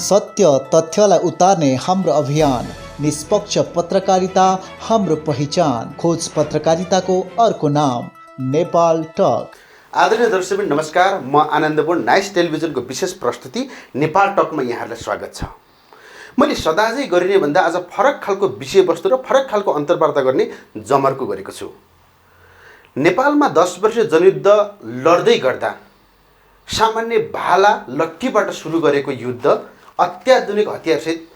सत्य तथ्यलाई उतार्ने हाम्रो अभियान, निष्पक्ष पत्रकारिता हाम्रो पहिचान, खोज पत्रकारिताको अर्को नाम नेपाल टक। आदरणीय दर्शकबिन नमस्कार, म आनन्दपूर्ण नाइस टेलिभिजनको विशेष प्रस्तुति नेपाल टकमा यहाँहरूलाई स्वागत छ। मैले सदाझै गरिने भन्दा आज फरक खालको विषयवस्तु र फरक खालको अन्तर्वार्ता गर्ने जमर्को गरेको छु। नेपालमा 10 वर्षीय जनयुद्ध लड्दै गर्दा सामान्य भाला लट्ठीबाट सुरु गरेको युद्ध अत्याधुनिक हतियारसहित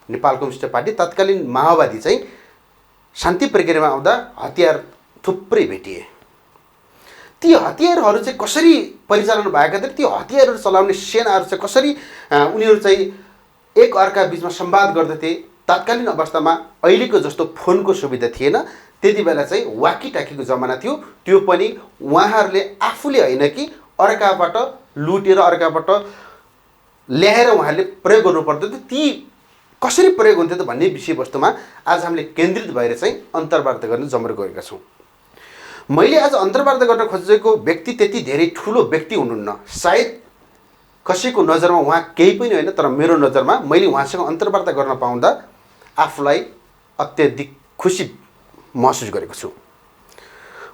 नेपाल कम्युनिस्ट पार्टी तत्कालीन माओवादी चाहिँ शान्ति प्रक्रियामा आउँदा हतियार थुप्रै भेटिए। ती हतियारहरू चाहिँ कसरी परिचालन भएका थिए, ती हतियारहरू चलाउने सेनाहरू चाहिँ कसरी उनीहरू चाहिँ एक अर्का बिचमा संवाद गर्दथे। तत्कालीन अवस्थामा अहिलेको जस्तो फोनको सुविधा थिएन, त्यति बेला चाहिँ वाकी टाकीको जमाना थियो। त्यो पनि उहाँहरूले आफूले होइन कि अर्काबाट लुटेर अर्काबाट ल्याएर उहाँहरूले प्रयोग गर्नु पर्थ्यो। ती कसरी प्रयोग हुन्थ्यो त भन्ने विषयवस्तुमा आज हामीले केन्द्रित भएर चाहिँ अन्तर्वार्ता गर्न जमर्को गरेका छौँ। मैले आज अन्तर्वार्ता गर्न खोजेको व्यक्ति त्यति धेरै ठुलो व्यक्ति हुनुहुन्न, सायद कसैको नजरमा उहाँ केही पनि होइन, तर मेरो नजरमा मैले उहाँसँग अन्तर्वार्ता गर्न पाउँदा आफूलाई अत्यधिक खुसी महसुस गरेको छु।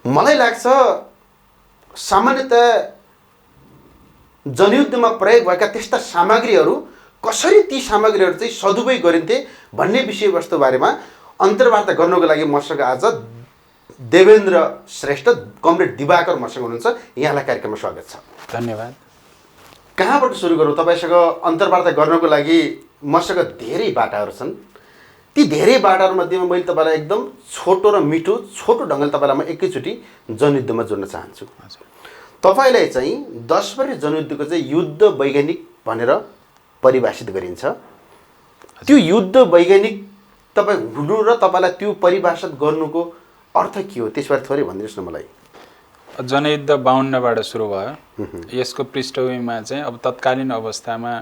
मलाई लाग्छ सामान्यतः जनयुद्धमा प्रयोग भएका त्यस्ता सामग्रीहरू कसरी ती सामग्रीहरू चाहिँ सदुपयोग गरिन्थे भन्ने विषयवस्तु बारेमा अन्तर्वार्ता गर्नको लागि मसँग आज देवेन्द्र श्रेष्ठ, कमरेड दिवाकर मसँग हुनुहुन्छ। यहाँलाई कार्यक्रममा स्वागत छ। धन्यवाद। कहाँबाट सुरु गरौँ? तपाईँसँग अन्तर्वार्ता गर्नको लागि मसँग धेरै बाटाहरू छन्। ती धेरै बाटाहरूमध्येमा मैले तपाईँलाई एकदम छोटो र मिठो छोटो ढङ्गले तपाईँलाई म एकैचोटि जनयुद्धमा जोड्न चाहन्छु। तपाईँलाई चाहिँ 10 वर्ष जनयुद्धको चाहिँ युद्ध वैज्ञानिक भनेर परिभाषित गरिन्छ। त्यो युद्ध वैज्ञानिक तपाईँ हुनु र तपाईँलाई त्यो परिभाषित गर्नुको अर्थ के हो, त्यसबारे थोरै भनिदिनुहोस् न मलाई। जनयुद्ध 52बाट सुरु भयो। यसको पृष्ठभूमिमा चाहिँ अब तत्कालीन अवस्थामा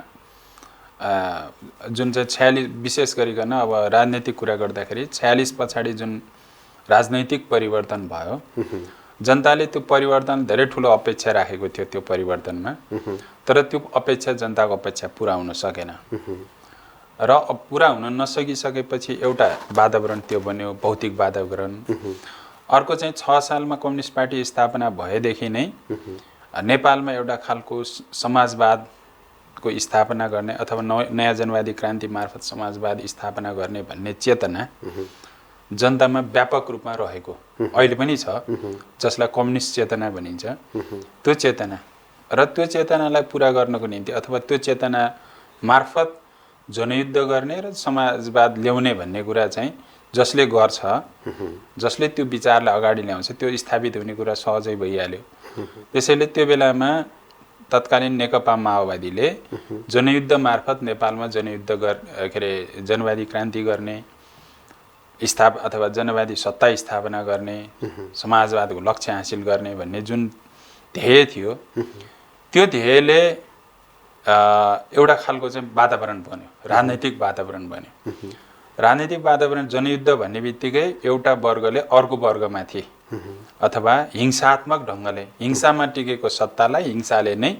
जुन चाहिँ 46 विशेष गरिकन अब राजनैतिक कुरा गर्दाखेरि 46 पछाडि जुन राजनैतिक परिवर्तन भयो, जनताले त्यो परिवर्तन धेरै ठुलो अपेक्षा राखेको थियो त्यो परिवर्तनमा, तर त्यो अपेक्षा जनताको अपेक्षा पुरा हुन सकेन र पुरा हुन नसकिसकेपछि एउटा वातावरण त्यो बन्यो, भौतिक वातावरण। अर्को चाहिँ 6 सालमा कम्युनिस्ट पार्टी स्थापना भएदेखि नै नेपालमा एउटा खालको समाजवादको स्थापना गर्ने अथवा नयाँ जनवादी क्रान्ति मार्फत समाजवाद स्थापना गर्ने भन्ने चेतना जनतामा व्यापक रूपमा रहेको अहिले पनि छ, जसलाई कम्युनिस्ट चेतना भनिन्छ। त्यो चेतना र त्यो चेतनालाई पुरा गर्नको निम्ति अथवा त्यो चेतना मार्फत जनयुद्ध गर्ने र समाजवाद ल्याउने भन्ने कुरा चाहिँ जसले गर्छ, जसले त्यो विचारलाई अगाडि ल्याउँछ, त्यो स्थापित हुने कुरा सहजै भइहाल्यो। त्यसैले त्यो बेलामा तत्कालीन नेकपा माओवादीले जनयुद्ध मार्फत नेपालमा जनयुद्ध जनवादी क्रान्ति गर्ने अथवा जनवादी सत्ता स्थापना गर्ने, समाजवादको लक्ष्य हासिल गर्ने भन्ने जुन ध्येय थियो, त्यो ध्येयले एउटा खालको चाहिँ वातावरण बन्यो, राजनैतिक वातावरण बन्यो। राजनैतिक वातावरण जनयुद्ध भन्ने बित्तिकै एउटा वर्गले अर्को वर्गमाथि अथवा हिंसात्मक ढङ्गले हिंसामा टिकेको सत्तालाई हिंसाले नै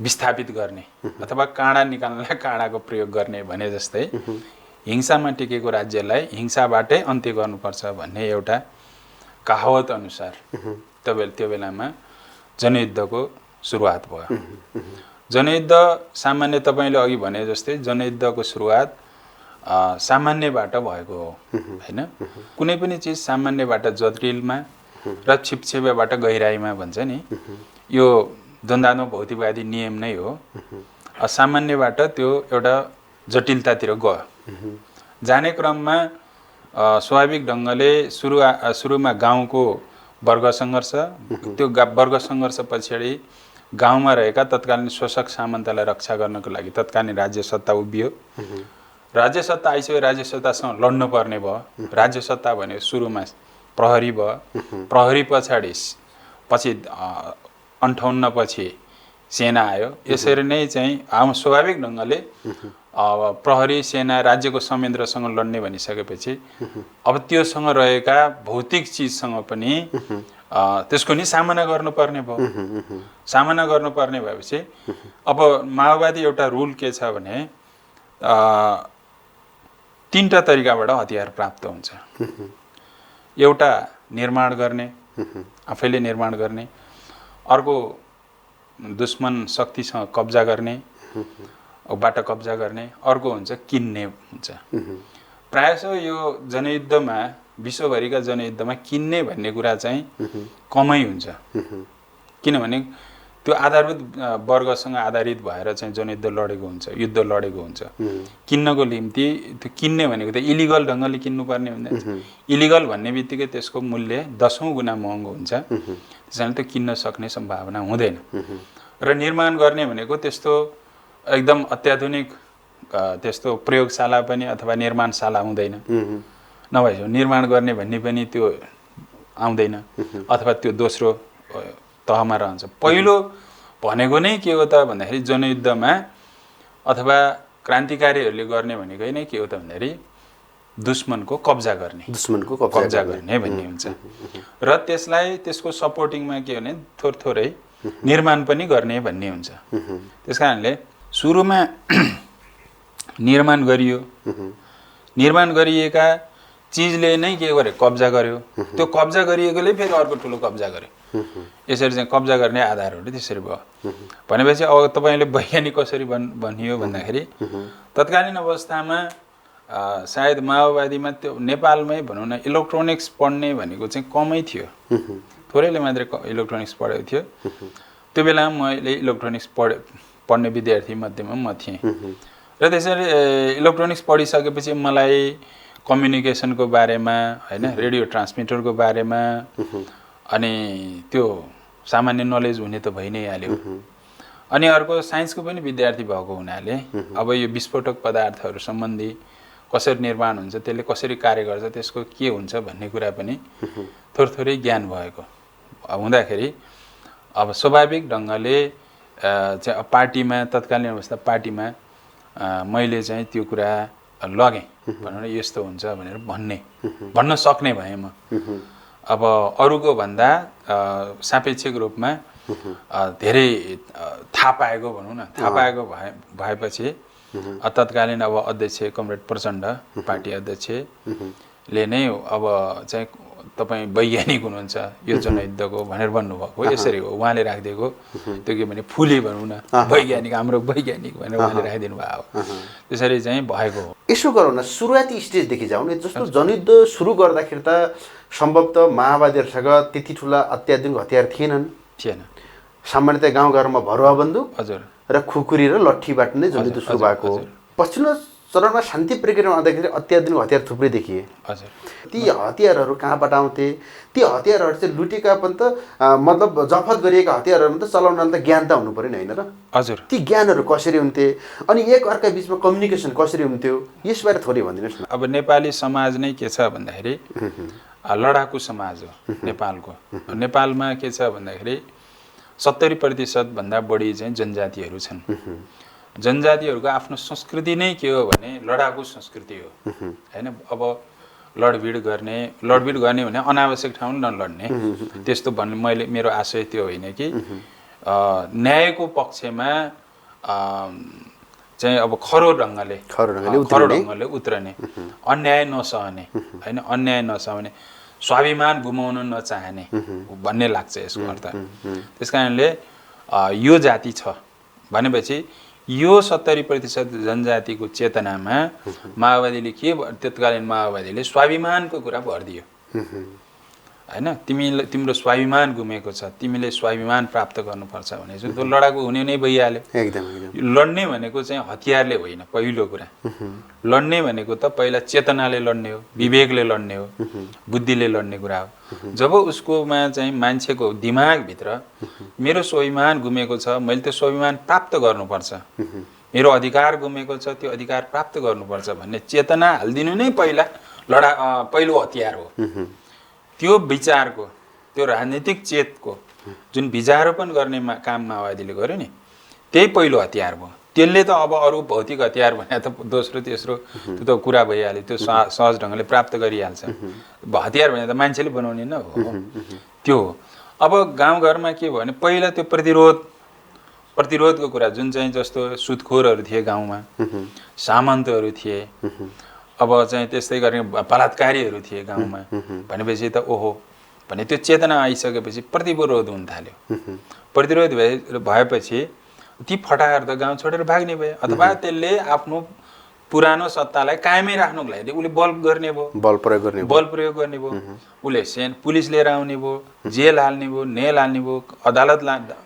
विस्थापित गर्ने अथवा काँडा निकाल्नलाई काँडाको प्रयोग गर्ने भने जस्तै हिंसामा टिकेको राज्यलाई हिंसाबाटै अन्त्य गर्नुपर्छ भन्ने एउटा कहावत अनुसार त्यो बेलामा जनयुद्धको सुरुवात भयो। जनयुद्ध सामान्य तपाईँले अघि भने जस्तै जनयुद्धको सुरुवात सामान्यबाट भएको हो, हैन? कुनै पनि चिज सामान्यबाट जटिलमा र छिपछिपेबाट गहिराइमा भन्छ नि, यो द्वन्द्वात्मक भौतिकवादी नियम नै हो। सामान्यबाट त्यो एउटा जटिलतातिर गयो। जाने क्रममा स्वाभाविक ढङ्गले सुरुमा गाउँको वर्ग सङ्घर्ष, त्यो वर्ग सङ्घर्ष पछाडि गाउँमा रहेका तत्कालीन शोषक सामन्तलाई रक्षा गर्नको लागि तत्कालीन राज्य सत्ता उभियो। राज्य सत्ता आइसक्यो, राज्य सत्तासँग लड्नु पर्ने भयो। राज्य सत्ता भने सुरुमा प्रहरी भयो, प्रहरी पछि 58 पछि सेना आयो। यसरी नै चाहिँ स्वाभाविक ढङ्गले प्रहरी सेना राज्यको संयन्त्रसँग लड्ने भनिसकेपछि अब त्योसँग रहेका भौतिक चिजसँग पनि त्यसको नि सामना गर्नुपर्ने भयो। सामना गर्नुपर्ने भएपछि अब माओवादी एउटा रुल के छ भने 3टा तरिकाबाट हतियार प्राप्त हुन्छ। एउटा निर्माण गर्ने, आफैले निर्माण गर्ने, अर्को दुश्मन शक्तिसँग कब्जा गर्ने, बाट कब्जा गर्ने, अर्को हुन्छ किन्ने हुन्छ। प्रायः यो जनयुद्धमा, विश्वभरिका जनयुद्धमा किन्ने भन्ने कुरा चाहिँ कमै हुन्छ। किनभने त्यो आधारभूत वर्गसँग आधारित भएर चाहिँ जनयुद्ध लडेको हुन्छ, युद्ध लडेको हुन्छ। किन्नको निम्ति त्यो किन्ने भनेको त इलिगल ढङ्गले किन्नुपर्ने हुँदैन। इलिगल भन्ने बित्तिकै त्यसको मूल्य 10औं गुणा महँगो हुन्छ। त्यसैले त्यो किन्न सक्ने सम्भावना हुँदैन। र निर्माण गर्ने भनेको त्यस्तो एकदम अत्याधुनिक त्यस्तो प्रयोगशाला पनि अथवा निर्माणशाला हुँदैन। नभए निर्माण गर्ने भन्ने पनि त्यो आउँदैन अथवा त्यो दोस्रो तहमा रहन्छ। पहिलो भनेको नै के हो त भन्दाखेरि जनयुद्धमा अथवा क्रान्तिकारीहरूले गर्ने भनेको नै के हो त भन्दाखेरि दुश्मनको कब्जा गर्ने, दुश्मनको कब्जा गर्ने भन्ने हुन्छ। र त्यसलाई त्यसको सपोर्टिङमा के भने थोरै निर्माण पनि गर्ने भन्ने हुन्छ। त्यसकारणले सुरुमा निर्माण गरियो, निर्माण गरिएका चिजले नै के गर्यो, कब्जा गर्यो। त्यो कब्जा गरिएकोले फेरि अर्को ठुलो कब्जा गर्यो। यसरी चाहिँ कब्जा गर्ने आधारहरू त्यसरी भयो। भनेपछि अब तपाईँले वैज्ञानिक कसरी भनियो भन्दाखेरि तत्कालीन अवस्थामा सायद माओवादीमा त्यो नेपालमै भनौँ न इलेक्ट्रोनिक्स पढ्ने भनेको चाहिँ कमै थियो। थोरैले मात्रै इलेक्ट्रोनिक्स पढेको थियो। त्यो बेलामा मैले इलेक्ट्रोनिक्स पढ्ने विद्यार्थी मध्येमा म थिएँ। र त्यसरी इलेक्ट्रोनिक्स पढिसकेपछि मलाई कम्युनिकेसनको बारेमा हैन, रेडियो ट्रान्समिटरको बारेमा अनि त्यो सामान्य नलेज हुने त भइ नै हाल्यो। अनि अर्को साइन्सको पनि विद्यार्थी भएको हुनाले अब यो विस्फोटक पदार्थहरू सम्बन्धी कसरी निर्माण हुन्छ, त्यसले कसरी कार्य गर्छ, त्यसको के हुन्छ भन्ने कुरा पनि थोरै ज्ञान भएको हुँदाखेरि अब स्वाभाविक ढङ्गले चाहिँ पार्टीमा, तत्कालीन अवस्था पार्टीमा मैले चाहिँ त्यो कुरा लगेँ। भनौँ न यस्तो हुन्छ भनेर भन्न सक्ने भएँ म। अब अरूको भन्दा सापेक्षिक रूपमा धेरै थाहा पाएको भनौँ न, थाहा पाएको भएपछि तत्कालीन अब अध्यक्ष कमरेड प्रचण्ड, पार्टी अध्यक्षले नै अब चाहिँ तपाईँ वैज्ञानिक हुनुहुन्छ यो जनयुद्धको भनेर भन्नुभएको। यसरी हो उहाँले राखिदिएको। त्यो के भने फुली भनौँ न, वैज्ञानिक, हाम्रो वैज्ञानिक भनेर उहाँले राखिदिनु भएको हो। त्यसरी चाहिँ भएको हो। यसो गरौँ न, सुरुवाती स्टेजदेखि जाउँ न। जस्तो जनयुद्ध सुरु गर्दाखेरि त सम्भवतः माओवादीहरूसँग त्यति ठुला अत्याधुनिक हतियार थिएन। सामान्यतया गाउँघरमा भरुवा बन्दुक हजुर र खुकुरी र लट्ठीबाट नै जनयुद्ध सुरु भएको हो। पछिल्लो चरणमा शान्ति प्रक्रियामा आउँदाखेरि अत्याधुनिक हतियार थुप्रै देखिए। हजुर ती हतियारहरू कहाँबाट आउँथे? ती हतियारहरू चाहिँ लुटेका पनि त मतलब जफत गरिएका हतियारहरू त चलाउन त ज्ञान त हुनु पऱ्यो नि, होइन र? हजुर। ती ज्ञानहरू कसरी हुन्थे अनि एक अर्का बिचमा कम्युनिकेसन कसरी हुन्थ्यो, यसबारे थोरै भनिदिनुहोस् न। अब नेपाली समाज नै के छ भन्दाखेरि लडाकु समाज हो नेपालको। नेपालमा के छ भन्दाखेरि 70% भन्दा बढी चाहिँ जनजातिहरू छन्। जनजातिहरूको आफ्नो संस्कृति नै के हो भने लडाकु संस्कृति हो, हैन? अब लडभिड गर्ने भने अनावश्यक ठाउँमा नलड्ने, त्यस्तो भन्ने मेरो आशय त्यो होइन कि न्यायको पक्षमा चाहिँ अब खरो ढङ्गले उत्रने, अन्याय नसहने, हैन? अन्याय नसहने, स्वाभिमान गुमाउन नचाहने भन्ने लाग्छ यसको अर्थ। त्यसकारणले यो जाति छ भनेपछि यो 70% जनजातिको चेतनामा माओवादीले तत्कालीन माओवादीले स्वाभिमानको कुरा भर दियो, हैन? तिम्रो स्वाभिमान गुमेको छ, तिमीले स्वाभिमान प्राप्त गर्नुपर्छ भने चाहिँ त्यो लडाकु हुने नै भइहाल्यो। एकदम लड्ने भनेको चाहिँ हतियारले होइन। पहिलो कुरा लड्ने भनेको त पहिला चेतनाले लड्ने हो, विवेकले लड्ने हो, बुद्धिले लड्ने कुरा हो। जब उसकोमा चाहिँ मान्छेको दिमागभित्र मेरो स्वाभिमान गुमेको छ, मैले त्यो स्वाभिमान प्राप्त गर्नुपर्छ, मेरो अधिकार गुमेको छ, त्यो अधिकार प्राप्त गर्नुपर्छ भन्ने चेतना हालिदिनु नै पहिलो हतियार हो। त्यो विचारको, त्यो राजनीतिक चेतको जुन बीजारोपण गर्ने काम माओवादीले गर्यो नि, त्यही पहिलो हतियार भयो। त्यसले त अब अरू भौतिक हतियार भने त दोस्रो तेस्रो त्यो त कुरा भइहाल्यो, त्यो सहज ढङ्गले प्राप्त गरिहाल्छ। हतियार भने त मान्छेले बनाउने न हो। त्यो हो। अब गाउँघरमा के भयो भने पहिला त्यो प्रतिरोधको कुरा जुन चाहिँ जस्तो सुत्खोरहरू थिए गाउँमा, सामन्तहरू थिए, अब चाहिँ त्यस्तै गर्ने बलात्कारीहरू थिए गाउँमा भनेपछि त ओहो भने त्यो चेतना आइसकेपछि प्रतिरोध हुन थाल्यो। प्रतिरोध भएपछि ती फटाहाहरू त गाउँ छोडेर भाग्ने भए, अथवा त्यसले आफ्नो पुरानो सत्तालाई कायमै राख्नुको लागि उसले बल गर्ने भयो, बल प्रयोग गर्ने भयो, उसले पुलिस लिएर आउने भयो, जेल हाल्ने भयो, नेल हाल्ने भयो, अदालत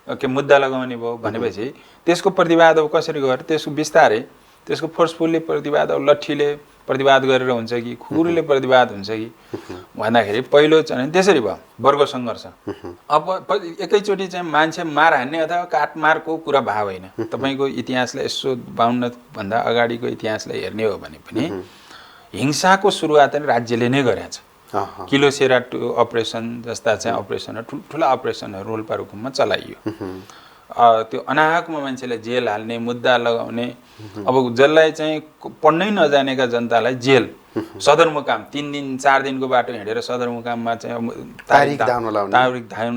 के मुद्दा लगाउने भयो भनेपछि त्यसको प्रतिवाद अब कसरी गर्यो? त्यसको बिस्तारै त्यसको फोर्सफुल्ली प्रतिवाद अब लट्ठीले प्रतिवाद गरेर हुन्छ कि खुकुरीले प्रतिवाद हुन्छ कि भन्दाखेरि पहिलो चाहिँ त्यसरी भयो वर्ग सङ्घर्ष। अब एकैचोटि चाहिँ मान्छे मार हान्ने अथवा काटमारको कुरा भएको होइन। तपाईँको इतिहासलाई यसो 52 भन्दा अगाडिको इतिहासलाई हेर्ने हो भने पनि हिंसाको सुरुवात राज्यले नै गरेछ। किलो सेरा अपरेसन जस्ता चाहिँ अपरेसनहरू ठुल्ठुला अपरेसनहरू रोल्पा रुकुममा चलाइयो। त्यो अनाहकमा मान्छेलाई जेल हाल्ने, मुद्दा लगाउने, अब जसलाई चाहिँ पढ्नै नजानेका जनतालाई जेल, सदरमुकाम 3 दिन 4 दिनको बाटो हिँडेर सदरमुकाममा चाहिँ तारिख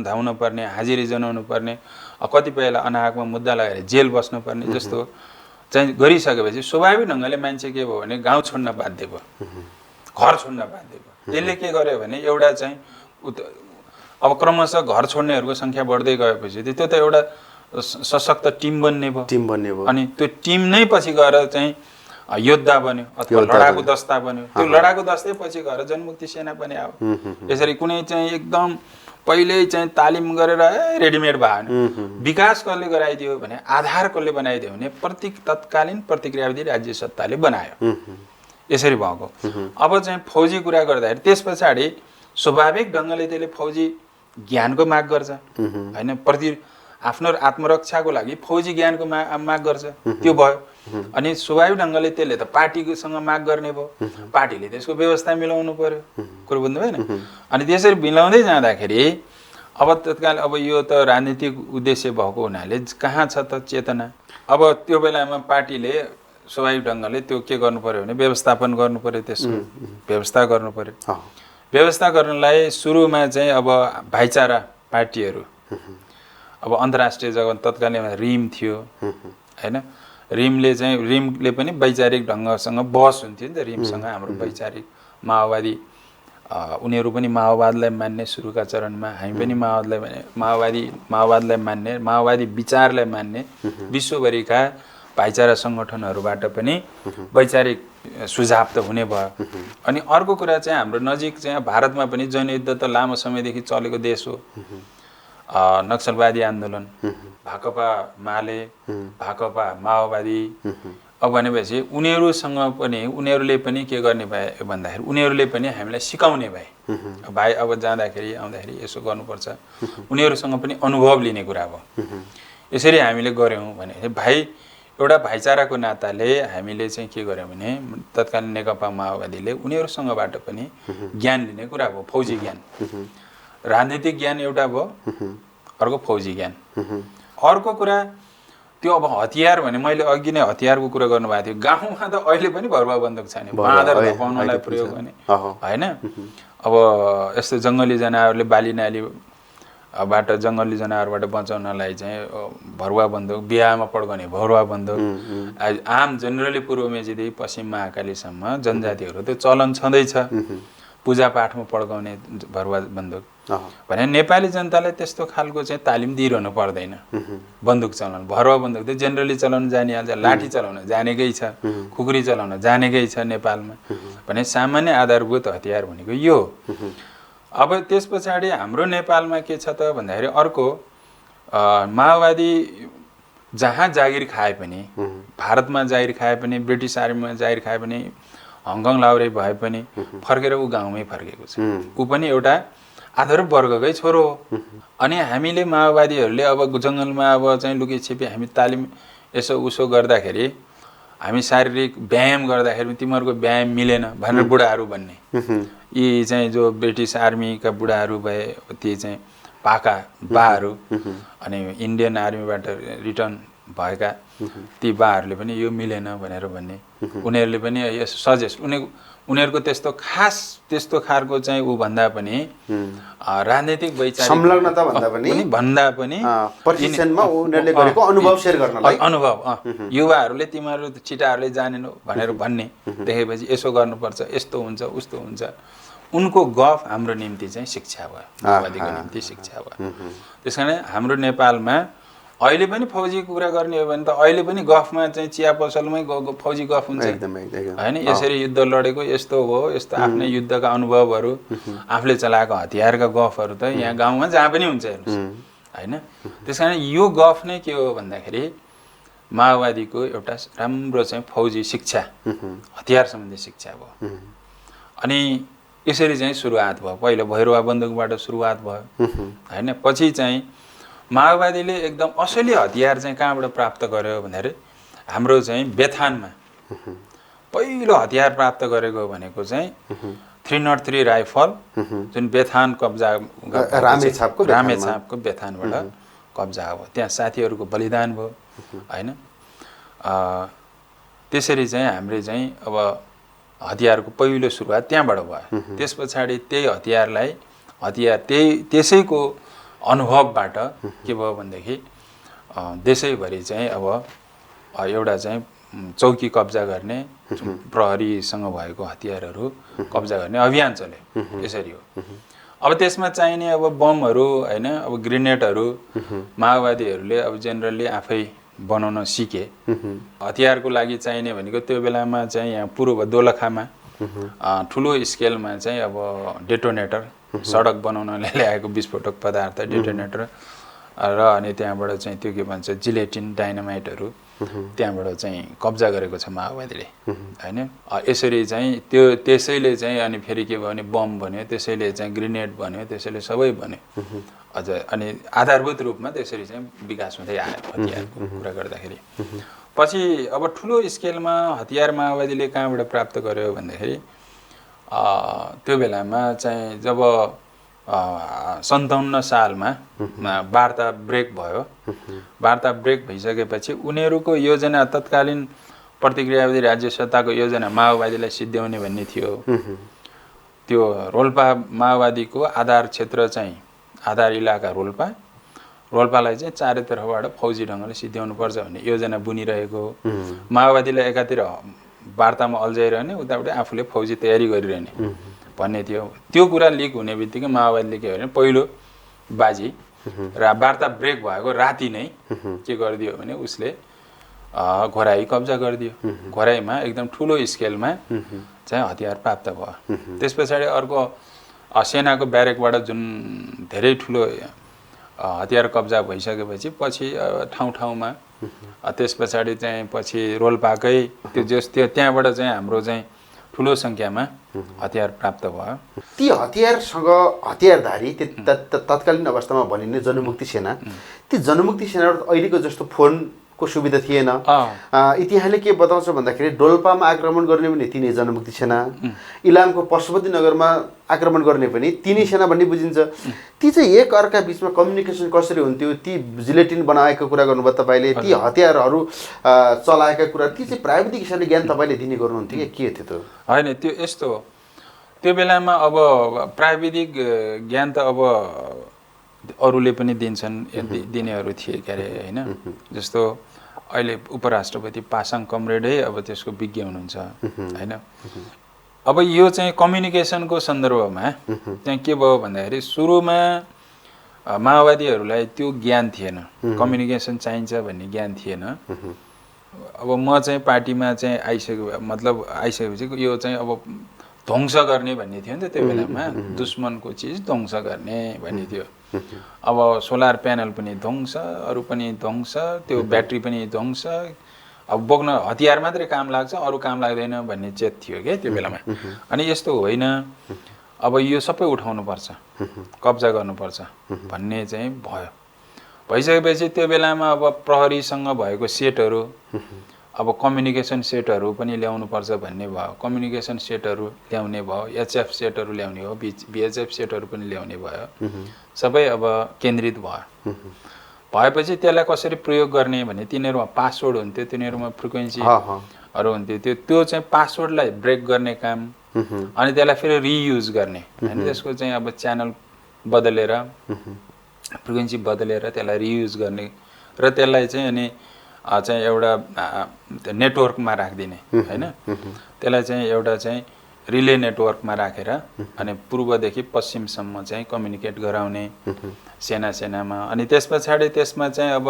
धाउन पर्ने, हाजिरी जनाउनु पर्ने, कतिपयलाई अनाहकमा मुद्दा लगाएर जेल बस्नु पर्ने जस्तो चाहिँ गरिसकेपछि स्वाभाविक ढङ्गले मान्छे के भयो भने गाउँ छोड्न बाध्य भयो, घर छोड्न बाध्य भयो। त्यसले के गर्यो भने एउटा चाहिँ अब क्रमशः घर छोड्नेहरूको सङ्ख्या बढ्दै गएपछि त्यो त एउटा सशक्त टिम बन्ने भयो। अनि त्यो टिम नै पछि गएर चाहिँ योद्धा बन्यो अथवा लडाकु दस्ता बन्यो। त्यो लडाकु दस्तै पछि गएर जनमुक्ति सेना पनि आयो। यसरी कुनै चाहिँ एकदम पहिल्यै चाहिँ तालिम गरेर रेडिमेड भएन। विकास कसले गराइदियो भने, आधार कसले बनाइदियो भने तत्कालीन प्रतिक्रियावादी राज्य सत्ताले बनायो। यसरी भएको। अब चाहिँ फौजी कुरा गर्दाखेरि त्यस पछाडि स्वाभाविक ढङ्गले त्यसले फौजी ज्ञानको माग गर्छ होइन, आफ्नो आत्मरक्षाको लागि फौजी ज्ञानको माग गर्छ। त्यो भयो। अनि स्वाभाविक ढङ्गले त्यसले त पार्टीसँग माग गर्ने भयो, पार्टीले त्यसको व्यवस्था मिलाउनु पर्यो। कुरो बुझ्नु भएन? अनि त्यसरी मिलाउँदै जाँदाखेरि अब तत्काल अब यो त राजनीतिक उद्देश्य भएको हुनाले कहाँ छ त चेतना? अब त्यो बेलामा पार्टीले स्वाभाविक ढङ्गले त्यो के गर्नु पर्यो भने व्यवस्थापन गर्नु पर्यो, त्यसको व्यवस्था गर्नु पर्यो। व्यवस्था गर्नलाई सुरुमा चाहिँ अब भाइचारा पार्टीहरू, अब अन्तर्राष्ट्रिय जगत तत्कालीन रिम थियो होइन, रिमले पनि वैचारिक ढङ्गसँग बहस हुन्थ्यो नि त। रिमसँग हाम्रो वैचारिक माओवादी, उनीहरू पनि माओवादलाई मान्ने सुरुका चरणमा, हामी पनि माओवादलाई मान्ने, माओवादी विचारलाई मान्ने विश्वभरिका भाइचारा सङ्गठनहरूबाट पनि वैचारिक सुझाव त हुने भयो। अनि अर्को कुरा चाहिँ हाम्रो नजिक चाहिँ भारतमा पनि जनयुद्ध त लामो समयदेखि चलेको देश हो। नक्सलवादी आन्दोलन, भाकपा माले, भाकपा माओवादी, अब भनेपछि उनीहरूले पनि के गर्ने भए भन्दाखेरि उनीहरूले पनि हामीलाई सिकाउने भए। भाइ अब जाँदाखेरि आउँदाखेरि यसो गर्नुपर्छ, उनीहरूसँग पनि अनुभव लिने कुरा भयो। यसरी हामीले गऱ्यौँ भने भाइ एउटा भाइचाराको नाताले हामीले चाहिँ के गर्यौँ भने तत्कालीन नेकपा माओवादीले उनीहरूसँगबाट पनि ज्ञान लिने कुरा भयो। फौजी ज्ञान, राजनीतिक ज्ञान एउटा भयो, अर्को फौजी ज्ञान। अर्को कुरा त्यो अब हतियार भने मैले अघि नै हतियारको कुरा गर्नुभएको थियो। गाउँमा त अहिले पनि भरुवा बन्दुक छैन, बाँदर धपाउनलाई प्रयोग गर्ने होइन। अब यस्तो जङ्गली जनावरले बाली नालीबाट जङ्गली जनावरबाट बचाउनलाई चाहिँ भरुवा बन्दुक, बिहामा पड्काउने भरुवा बन्दुक, आम जेनरली पूर्व मेचीदेखि पश्चिम महाकालीसम्म जनजातिहरू त्यो चलन छँदैछ। पूजापाठमा पड्काउने भरुवा बन्दुक भने नेपाली जनतालाई त्यस्तो खालको चाहिँ तालिम दिइरहनु पर्दैन। बन्दुक चलाउनु, भरुवा बन्दुक त जेनरली चलाउन जानिहाल्छ, लाठी चलाउन जानेकै छ, खुकुरी चलाउन जानेकै छ नेपालमा भने सामान्य आधारभूत हतियार भनेको यो। अब त्यस पछाडि हाम्रो नेपालमा के छ त भन्दाखेरि अर्को माओवादी जहाँ जागिर खाए पनि, भारतमा जागिर खाए पनि, ब्रिटिस आर्मीमा जागिर खाए पनि, हङकङ लाउरे भए पनि फर्केर ऊ गाउँमै फर्केको छ। ऊ पनि एउटा आधार वर्गकै छोरो हो। अनि हामीले माओवादीहरूले अब जङ्गलमा अब चाहिँ लुकी छिपी हामी तालिम यसो उसो गर्दाखेरि, हामी शारीरिक व्यायाम गर्दाखेरि तिमीहरूको व्यायाम मिलेन भनेर बुढाहरू भन्ने, यी चाहिँ जो ब्रिटिस आर्मीका बुढाहरू भए, ती चाहिँ पाका बाहरू, अनि इन्डियन आर्मीबाट रिटर्न भएका ती बाहरूले पनि यो मिलेन भनेर भन्ने उनीहरूले पनि यसो सजेस्ट उनीहरूको त्यस्तो खालको चाहिँ ऊ भन्दा पनि राजनीतिक वैचारिक संलग्नता भन्दा पनि प्रशिक्षणमा उनीहरूले गरेको अनुभव सेयर गर्नलाई अनुभव युवाहरूले तिमीहरू छिटाहरूले जानेनौ भनेर भन्ने देखेपछि यसो गर्नुपर्छ यस्तो हुन्छ उस्तो हुन्छ उनको गफ हाम्रो निम्ति चाहिँ शिक्षा भयो माओवादीको निम्ति शिक्षा भयो त्यसकारण हाम्रो नेपालमा अहिले पनि फौजीको कुरा गर्ने हो भने त अहिले पनि गफमा चाहिँ चिया पसलमै फौजी गफ हुन्छ होइन यसरी युद्ध लडेको यस्तो हो यस्तो आफ्नै युद्धका अनुभवहरू आफूले चलाएको हतियारका गफहरू त यहाँ गाउँमा जहाँ पनि हुन्छ हेर्नुहोस् होइन त्यसकारण यो गफ नै के हो भन्दाखेरि माओवादीको एउटा राम्रो चाहिँ फौजी शिक्षा हतियार सम्बन्धी शिक्षा भयो अनि यसरी चाहिँ सुरुवात भयो पहिलो भैरवा बन्दुकबाट सुरुवात भयो होइन पछि चाहिँ माओवादीले एकदम असली हतियार चाहिँ कहाँबाट प्राप्त गर्यो भन्दाखेरि हाम्रो चाहिँ बेथानमा पहिलो हतियार प्राप्त गरेको भनेको चाहिँ 303 राइफल जुन बेथान कब्जा रामेछापको बेथानबाट कब्जा हो त्यहाँ साथीहरूको बलिदान भयो होइन त्यसरी चाहिँ हामीले चाहिँ अब हतियारको पहिलो सुरुवात त्यहाँबाट भयो त्यस पछाडि त्यही हतियारलाई त्यसैको अनुभवबाट के भयो भनेदेखि देशैभरि चाहिँ अब एउटा चाहिँ चौकी कब्जा गर्ने प्रहरीसँग भएको हतियारहरू कब्जा गर्ने अभियान चल्यो यसरी हो अब त्यसमा चाहिने अब बमहरू होइन अब ग्रेनेडहरू माओवादीहरूले अब जेनरली आफै बनाउन सिके हतियारको लागि चाहिने भनेको त्यो बेलामा चाहिँ यहाँ पूर्व दोलखामा ठुलो स्केलमा चाहिँ अब डेटोनेटर सडक बनाउनले ल्याएको विस्फोटक पदार्थ डेटोनेटर र अनि त्यहाँबाट चाहिँ त्यो के भन्छ जिलेटिन डाइनामाइटहरू त्यहाँबाट चाहिँ कब्जा गरेको छ माओवादीले होइन यसरी चाहिँ त्यसैले चाहिँ अनि फेरि के भयो भने बम भन्यो त्यसैले चाहिँ ग्रेनेड भन्यो त्यसैले सबै भन्यो अझ अनि आधारभूत रूपमा त्यसरी चाहिँ विकास हुँदै आयो हतियारको कुरा गर्दाखेरि पछि अब ठुलो स्केलमा हतियार माओवादीले कहाँबाट प्राप्त गर्यो भन्दाखेरि त्यो बेलामा चाहिँ जब 57 सालमा वार्ता ब्रेक भयो वार्ता ब्रेक भइसकेपछि उनीहरूको योजना तत्कालीन प्रतिक्रियावादी राज्य सत्ताको योजना माओवादीलाई सिद्ध्याउने भन्ने थियो त्यो रोल्पा माओवादीको आधार क्षेत्र चाहिँ आधार इलाका रोल्पालाई चाहिँ चारैतर्फबाट फौजी ढङ्गले सिद्ध्याउनु पर्छ भन्ने योजना बुनिरहेको माओवादीलाई एकातिर वार्तामा अल्झाइरहने उताबाट आफूले फौजी तयारी गरिरहने भन्ने थियो त्यो कुरा लिक हुने बित्तिकै माओवादीले के भने पहिलो बाजी र वार्ता ब्रेक भएको राति नै के गरिदियो भने उसले घोराई कब्जा गरिदियो घोराईमा एकदम ठुलो स्केलमा चाहिँ हतियार प्राप्त भयो त्यस पछाडि अर्को सेनाको ब्यारेकबाट जुन धेरै ठुलो हतियार कब्जा भइसकेपछि पछि ठाउँ ठाउँमा त्यस पछाडि चाहिँ पछि रोल्पाकै त्यो त्यहाँबाट चाहिँ हाम्रो चाहिँ ठुलो सङ्ख्यामा हतियार प्राप्त भयो ती हतियारसँग हतियारधारी तत्कालीन अवस्थामा भनिने जनमुक्ति सेना ती जनमुक्ति सेनाबाट अहिलेको जस्तो फोनको सुविधा थिएन इतिहासले के बताउँछ भन्दाखेरि डोल्पामा आक्रमण गर्ने पनि तिनै जनमुक्ति सेना इलामको पशुपति नगरमा आक्रमण गर्ने पनि तिनै सेना भन्ने बुझिन्छ ती चाहिँ एक अर्का बिचमा कम्युनिकेसन कसरी हुन्थ्यो ती जिलेटिन बनाएको कुरा गर्नुभयो तपाईँले ती हतियारहरू चलाएका कुरा ती चाहिँ प्राविधिक हिसाबले ज्ञान तपाईँले दिने गर्नुहुन्थ्यो कि के थियो त होइन त्यो यस्तो त्यो बेलामा अब प्राविधिक ज्ञान त अब अरूले पनि दिन्छन् दिनेहरू थिए के अरे होइन जस्तो अहिले उपराष्ट्रपति पासाङ कमरेडै अब त्यसको विज्ञ हुनुहुन्छ होइन अब यो चाहिँ कम्युनिकेसनको सन्दर्भमा चाहिँ के भयो भन्दाखेरि सुरुमा माओवादीहरूलाई त्यो ज्ञान थिएन कम्युनिकेसन चाहिन्छ भन्ने ज्ञान थिएन अब म चाहिँ पार्टीमा चाहिँ आइसकेपछि यो चाहिँ अब ध्वंस गर्ने भन्ने थियो नि त त्यो बेलामा दुश्मनको चिज ध्वंस गर्ने भन्ने थियो अब सोलर प्यानल पनि ध्वंस अरू पनि ध्वंस त्यो ब्याट्री पनि ध्वंस अब बोक्न हतियार मात्रै काम लाग्छ अरू काम लाग्दैन भन्ने चेत थियो क्या त्यो बेलामा अनि यस्तो होइन अब यो सबै उठाउनुपर्छ कब्जा गर्नुपर्छ भन्ने चाहिँ भयो भइसकेपछि त्यो बेलामा अब प्रहरीसँग भएको सेटहरू अब कम्युनिकेसन सेटहरू पनि ल्याउनुपर्छ भन्ने भयो कम्युनिकेसन सेटहरू ल्याउने भयो एचएफ सेटहरू ल्याउने हो बिएचएफ सेटहरू पनि ल्याउने भयो सबै अब केन्द्रित भयो भएपछि त्यसलाई कसरी प्रयोग गर्ने भने तिनीहरूमा पासवर्ड हुन्थ्यो, तिनीहरूमा फ्रिक्वेन्सीहरू हुन्थ्यो, त्यो चाहिँ पासवर्डलाई ब्रेक गर्ने काम अनि त्यसलाई फेरि रियुज गर्ने होइन। त्यसको चाहिँ अब च्यानल बदलेर फ्रिक्वेन्सी बदलेर त्यसलाई रियुज गर्ने र त्यसलाई चाहिँ अनि चाहिँ एउटा नेटवर्कमा राखिदिने होइन। त्यसलाई चाहिँ एउटा चाहिँ रिले नेटवर्कमा राखेर अनि पूर्वदेखि पश्चिमसम्म चाहिँ कम्युनिकेट गराउने सेनामा। अनि त्यस पछाडि त्यसमा चाहिँ अब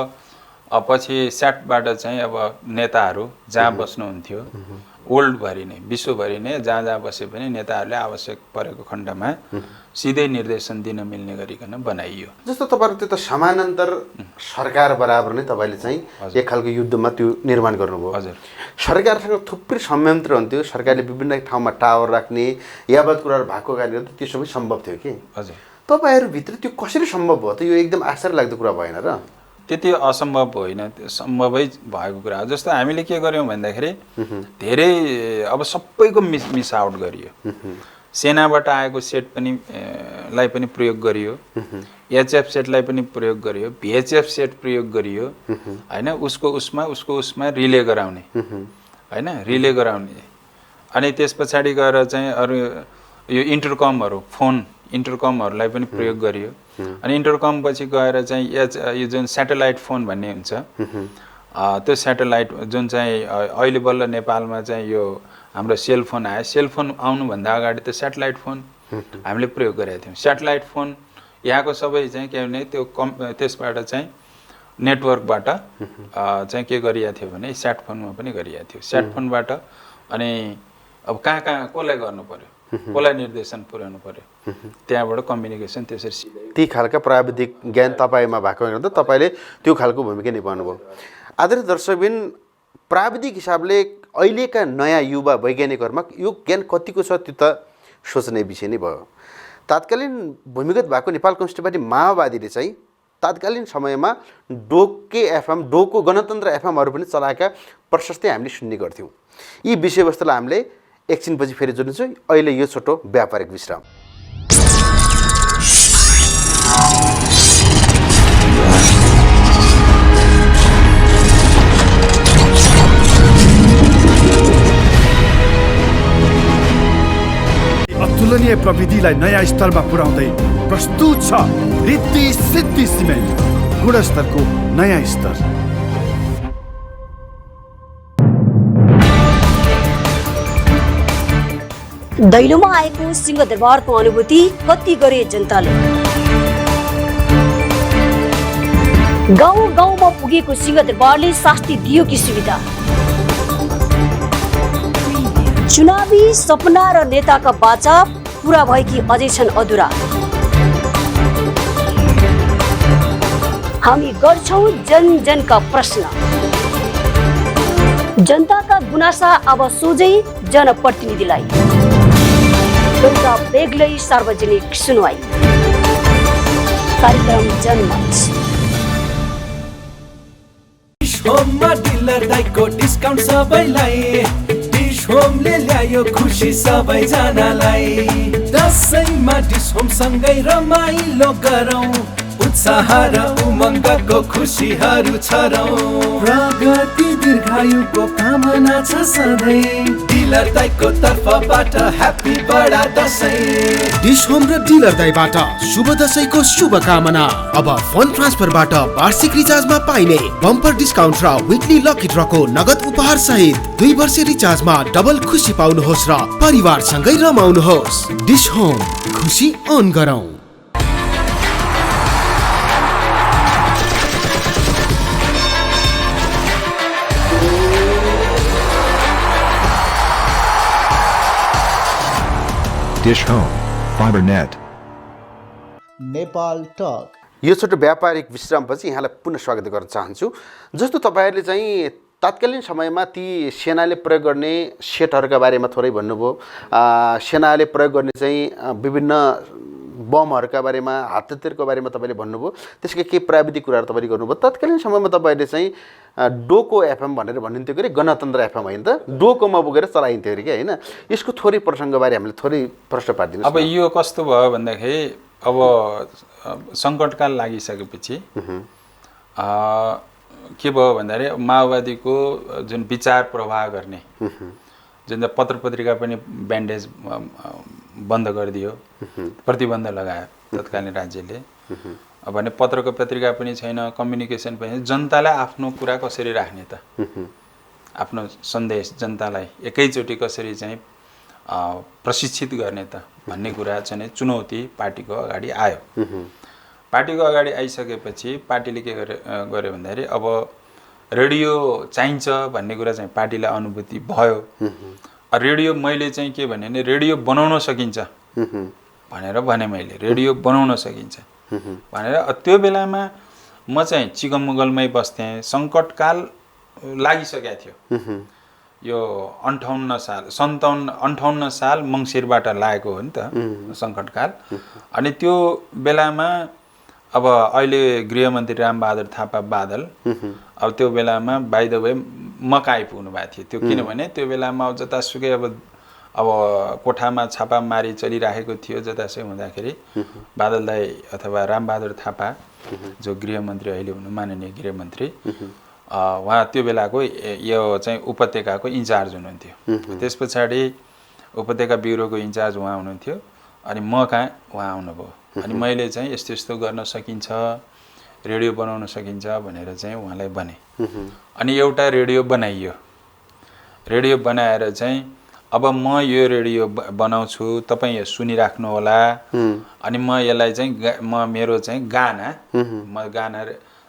पछि स्याटबाट चाहिँ अब नेताहरू जहाँ बस्नुहुन्थ्यो वर्ल्डभरि नै विश्वभरि नै जहाँ बसे पनि नेताहरूले आवश्यक परेको खण्डमा सिधै निर्देशन दिन मिल्ने गरिकन बनाइयो। जस्तो तपाईँहरू त्यो त समानान्तर सरकार बराबर नै तपाईँले चाहिँ एक खालको युद्धमा त्यो निर्माण गर्नुभयो। हजुर, सरकारसँग थुप्रै संयन्त्र हुन्थ्यो, सरकारले विभिन्न ठाउँमा टावर राख्ने यावत कुराहरू भएको कारणले त त्यो सबै सम्भव थियो कि। हजुर, तपाईँहरूभित्र त्यो कसरी सम्भव भयो त? यो एकदम आश्चर्य लाग्दो कुरा भएन र? त्यति असम्भव होइन, त्यो सम्भवै भएको कुरा हो। जस्तो हामीले के गर्यौँ भन्दाखेरि धेरै अब सबैको मिस आउट गरियो। सेनाबाट आएको सेट पनि लाई पनि प्रयोग गरियो, एचएफ सेटलाई पनि प्रयोग गरियो, भिएचएफ सेट प्रयोग गरियो होइन। उसको उसमा रिले गराउने होइन, रिले गराउने। अनि त्यस पछाडि गएर चाहिँ अरू यो इन्टरकमहरूलाई पनि प्रयोग गरियो। अनि इन्टरकम पछि गएर चाहिँ यो जुन स्याटेलाइट फोन भन्ने हुन्छ त्यो स्याटेलाइट जुन चाहिँ अहिले बल्ल नेपालमा चाहिँ यो हाम्रो सेलफोन आयो, सेलफोन आउनुभन्दा अगाडि त स्याटेलाइट फोन हामीले प्रयोग गरेका थियौँ। स्याटेलाइट फोन यहाँको सबै चाहिँ के भने त्यो त्यसबाट चाहिँ नेटवर्कबाट चाहिँ के गरिएको थियो भने स्याट फोनमा पनि गरिएको थियो। स्याट फोनबाट अनि अब कहाँ कसलाई गर्नु पर्यो, कसलाई निर्देशन पुर्याउनु पर्यो, त्यहाँबाट कम्युनिकेसन त्यसरी सिधै ती खालका प्राविधिक ज्ञान तपाईँमा भएको कारण त तपाईँले त्यो खालको भूमिका निभाउनु भयो। आदरणीय दर्शकबिन, प्राविधिक हिसाबले अहिलेका नयाँ युवा वैज्ञानिकहरूमा यो ज्ञान कतिको छ त्यो त सोच्ने विषय नै भयो। तात्कालीन भूमिगत भएको नेपाल कम्युनिस्ट पार्टी माओवादीले चाहिँ तात्कालीन समयमा डोको गणतन्त्र एफएमहरू पनि चलाएका प्रशस्तै हामीले सुन्ने गर्थ्यौँ। यी विषयवस्तुलाई हामीले एकछिनपछि फेरि जोड्नेछौँ। अहिले यो छोटो व्यापारिक विश्राम। अतुलनीय प्रविधिलाई नयाँ स्तरमा पुर्याउँदै प्रस्तुत छ रिद्धि सिद्धि सिमेन्ट, गुणस्तरको नयाँ स्तर। दैलोमा आएको सिंहदरबारको अनुभूति कति गरे जनताले। गाउँमा पुगेको सिंहदरबारले शास्ति दियो कि सुविधा। चुनावी सपना र नेताका बाचा पूरा भए कि अझै छन् अधुरा। हामी गर्छौं जनका प्रश्न, जनताका गुनासा अब सोझै जनप्रतिनिधिलाई। एउटा बेग्लै सार्वजनिक सुनवाई, कार्यक्रम जनमत। होममा डिलर दाइको डिस्काउन्ट सबैलाई, डिश होमले ल्यायो खुसी सबैजनालाई। दसैँमा डिश होमसँगै रमाइलो गरौँ, उत्साह र उमङ्गको खुसीहरू छरौँ। प्रगति दीर्घायुको कामना छ सधैँ, डिलर दाइको तर्फबाट ह्याप्पी बडा दसैँ। डिश होम र डिलर दाइबाट शुभ दसैँको शुभकामना। अब फोन ट्रान्सफरबाट वार्षिक रिचार्जमा पाइने बम्पर डिस्काउन्ट र विकली लकी ड्रको नगद उपहार सहित 2 वर्ष रिचार्जमा डबल खुसी पाउनुहोस् र परिवारसँगै रमाउनुहोस्। डिश होम, खुसी अन गरौँ। Dish Home, FiberNet. Nepal talk. यो छोटो व्यापारिक विश्रामपछि यहाँलाई पुनः स्वागत गर्न चाहन्छु। जस्तो तपाईँहरूले चाहिँ तात्कालीन समयमा ती सेनाले प्रयोग गर्ने सेटहरूका बारेमा थोरै भन्नुभयो, सेनाले प्रयोग गर्ने चाहिँ विभिन्न बमहरूका बारेमा, हातहतियारको बारेमा तपाईँले भन्नुभयो, त्यसका केही प्राविधिक कुराहरू तपाईँले गर्नुभयो। तत्कालीन समयमा तपाईँले चाहिँ डोको एफएम भनेर भनिन्थ्यो कि गणतन्त्र एफएम होइन त, डोकोमा पुगेर चलाइन्थ्यो अरे क्या होइन। यसको थोरै प्रसङ्गबारे हामीले थोरै प्रश्न पारिदिनु। अब यो कस्तो भयो भन्दाखेरि अब सङ्कटकाल लागिसकेपछि के भयो भन्दाखेरि माओवादीको जुन विचार प्रवाह गर्ने जुन पत्र पत्रिका पनि ब्यान्डेज बन्द गरिदियो, प्रतिबन्ध लगायो तत्कालीन राज्यले। भने पत्रको पत्रिका पनि छैन, कम्युनिकेसन पनि, जनतालाई आफ्नो कुरा कसरी राख्ने त, आफ्नो सन्देश जनतालाई एकैचोटि कसरी चाहिँ प्रशिक्षित गर्ने त भन्ने कुरा चाहिँ चुनौती पार्टीको अगाडि आयो। पार्टीको अगाडि आइसकेपछि पार्टीले के गर्यो भन्दाखेरि अब रेडियो चाहिन्छ भन्ने कुरा चाहिँ पार्टीलाई अनुभूति भयो। रेडियो मैले चाहिँ के भने रेडियो बनाउन सकिन्छ भनेर भने, मैले रेडियो बनाउन सकिन्छ भनेर। त्यो बेलामा म चाहिँ चिगमुगलमै बस्थेँ, सङ्कटकाल लागिसकेको थियो। यो 58 साल मङ्सिरबाट लागेको हो नि त सङ्कटकाल। अनि त्यो बेलामा अब अहिले गृहमन्त्री रामबहादुर थापा बादल, अब त्यो बेलामा बाइ द वे मका आइपुग्नु भएको थियो। त्यो किनभने त्यो बेलामा जतासुकै अब कोठामा छापामारी चलिराखेको थियो, जतासुकै हुँदाखेरि बादल दाई अथवा रामबहादुर थापा जो गृहमन्त्री अहिले हुनु माननीय गृहमन्त्री, उहाँ त्यो बेलाको यो चाहिँ उपत्यकाको इन्चार्ज हुनुहुन्थ्यो। त्यस पछाडि उपत्यका ब्युरोको इन्चार्ज उहाँ हुनुहुन्थ्यो। अनि म कहाँ उहाँ आउनुभयो। अनि मैले चाहिँ यस्तो यस्तो गर्न सकिन्छ, रेडियो बनाउन सकिन्छ भनेर चाहिँ उहाँलाई भने। अनि एउटा रेडियो बनाइयो। रेडियो बनाएर चाहिँ अब म यो रेडियो बनाउँछु, तपाईँ यो सुनिराख्नु होला। अनि म यसलाई चाहिँ मेरो चाहिँ गाना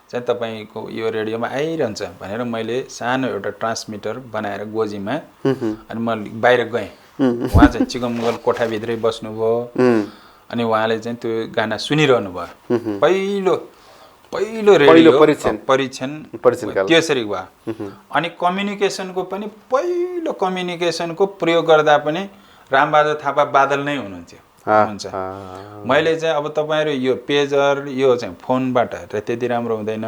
चाहिँ तपाईँको यो रेडियोमा आइरहन्छ भनेर मैले सानो एउटा ट्रान्समिटर बनाएर गोजीमा, अनि म बाहिर गएँ। उहाँ चाहिँ चिगमुगल कोठाभित्रै बस्नुभयो। अनि उहाँले चाहिँ त्यो गाना सुनिरहनु भयो। पहिलो रेडियो परीक्षण त्यसरी भयो। अनि कम्युनिकेसनको पनि पहिलो कम्युनिकेसनको प्रयोग गर्दा पनि रामबहादुर थापा बादल नै हुनुहुन्थ्यो। मैले चाहिँ अब तपाईँहरू यो पेजर यो चाहिँ फोनबाट त्यति राम्रो हुँदैन,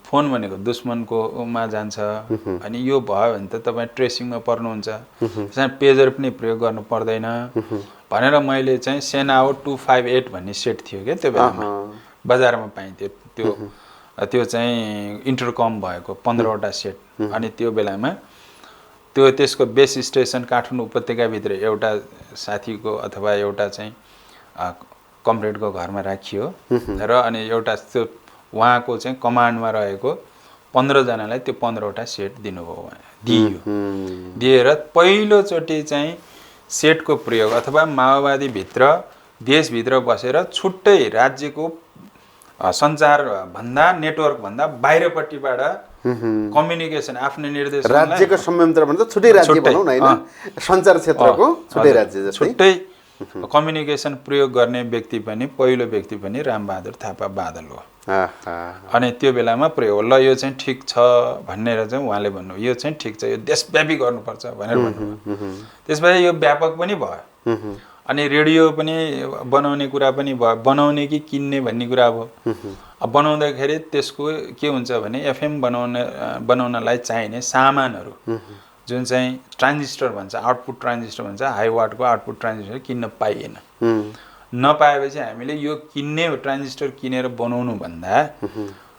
फोन भनेको दुश्मनकोमा जान्छ। अनि यो भयो भने त तपाईँ ट्रेसिङमा पर्नुहुन्छ, पेजर पनि प्रयोग गर्नु पर्दैन भनेर मैले चाहिँ सेनाओ 258 भन्ने सेट थियो क्या त्यो बेलामा, बजारमा पाइन्थ्यो। त्यो चाहिँ इन्टरकम भएको 15वटा सेट। अनि त्यो बेलामा त्यसको बेस स्टेसन काठमाडौँ उपत्यकाभित्र एउटा साथीको अथवा एउटा चाहिँ कमरेडको घरमा राखियो र अनि एउटा त्यो उहाँको चाहिँ कमान्डमा रहेको 15 जनालाई त्यो 15वटा सेट दियो। दिएर पहिलोचोटि चाहिँ सेटको प्रयोग अथवा माओवादी भित्र देशभित्र बसेर छुट्टै राज्यको सञ्चार भन्दा नेटवर्क भन्दा बाहिरपट्टिबाट कम्युनिकेसन आफ्नो निर्देश राज्यको संयन्त्र भन्दा छुट्टै राज्य भनौँ न, हैन सञ्चार क्षेत्रको छुट्टै राज्य जस्तै छुट्टै कम्युनिकेसन प्रयोग गर्ने व्यक्ति पनि पहिलो व्यक्ति पनि रामबहादुर थापा बादल हो। अनि त्यो बेलामा प्रयोग ल यो चाहिँ ठिक छ भनेर चाहिँ उहाँले भन्नु, यो चाहिँ ठिक छ, यो देशव्यापी गर्नुपर्छ भनेर भन्नुभयो। त्यसपछि यो व्यापक पनि भयो। अनि रेडियो पनि बनाउने कुरा पनि भयो, बनाउने कि किन्ने भन्ने कुरा भयो। अब बनाउँदाखेरि त्यसको के हुन्छ भने एफएम बनाउनलाई चाहिने सामानहरू जुन चाहिँ ट्रान्जिस्टर भन्छ, आउटपुट ट्रान्जिस्टर भन्छ, हाई वाटको आउटपुट ट्रान्जिस्टर किन्न पाइएन। नपाएपछि हामीले यो किन्ने ट्रान्जिस्टर किनेर बनाउनु भन्दा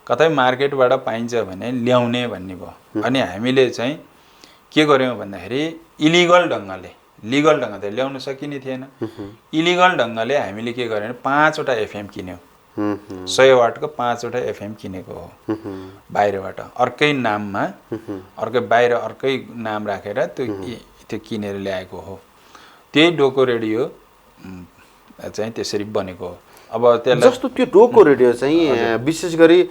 कतै मार्केटबाट पाइन्छ भने ल्याउने भन्ने भयो। अनि हामीले चाहिँ के गर्यौँ भन्दाखेरि इलिगल ढङ्गले, लिगल ढङ्गले ल्याउन सकिने थिएन। इलिगल ढङ्गले हामीले के गर्यौँ, 5वटा एफएम किन्यौँ। 100 वाटको 5वटा एफएम किनेको हो बाहिरबाट, अर्कै नाममा, अर्कै बाहिर अर्कै नाम राखेर त्यो किनेर ल्याएको हो। त्यही डोको रेडियो चाहिँ त्यसरी बनेको हो। अब त्यसलाई जस्तो त्यो डोको रेडियो चाहिँ विशेष गरी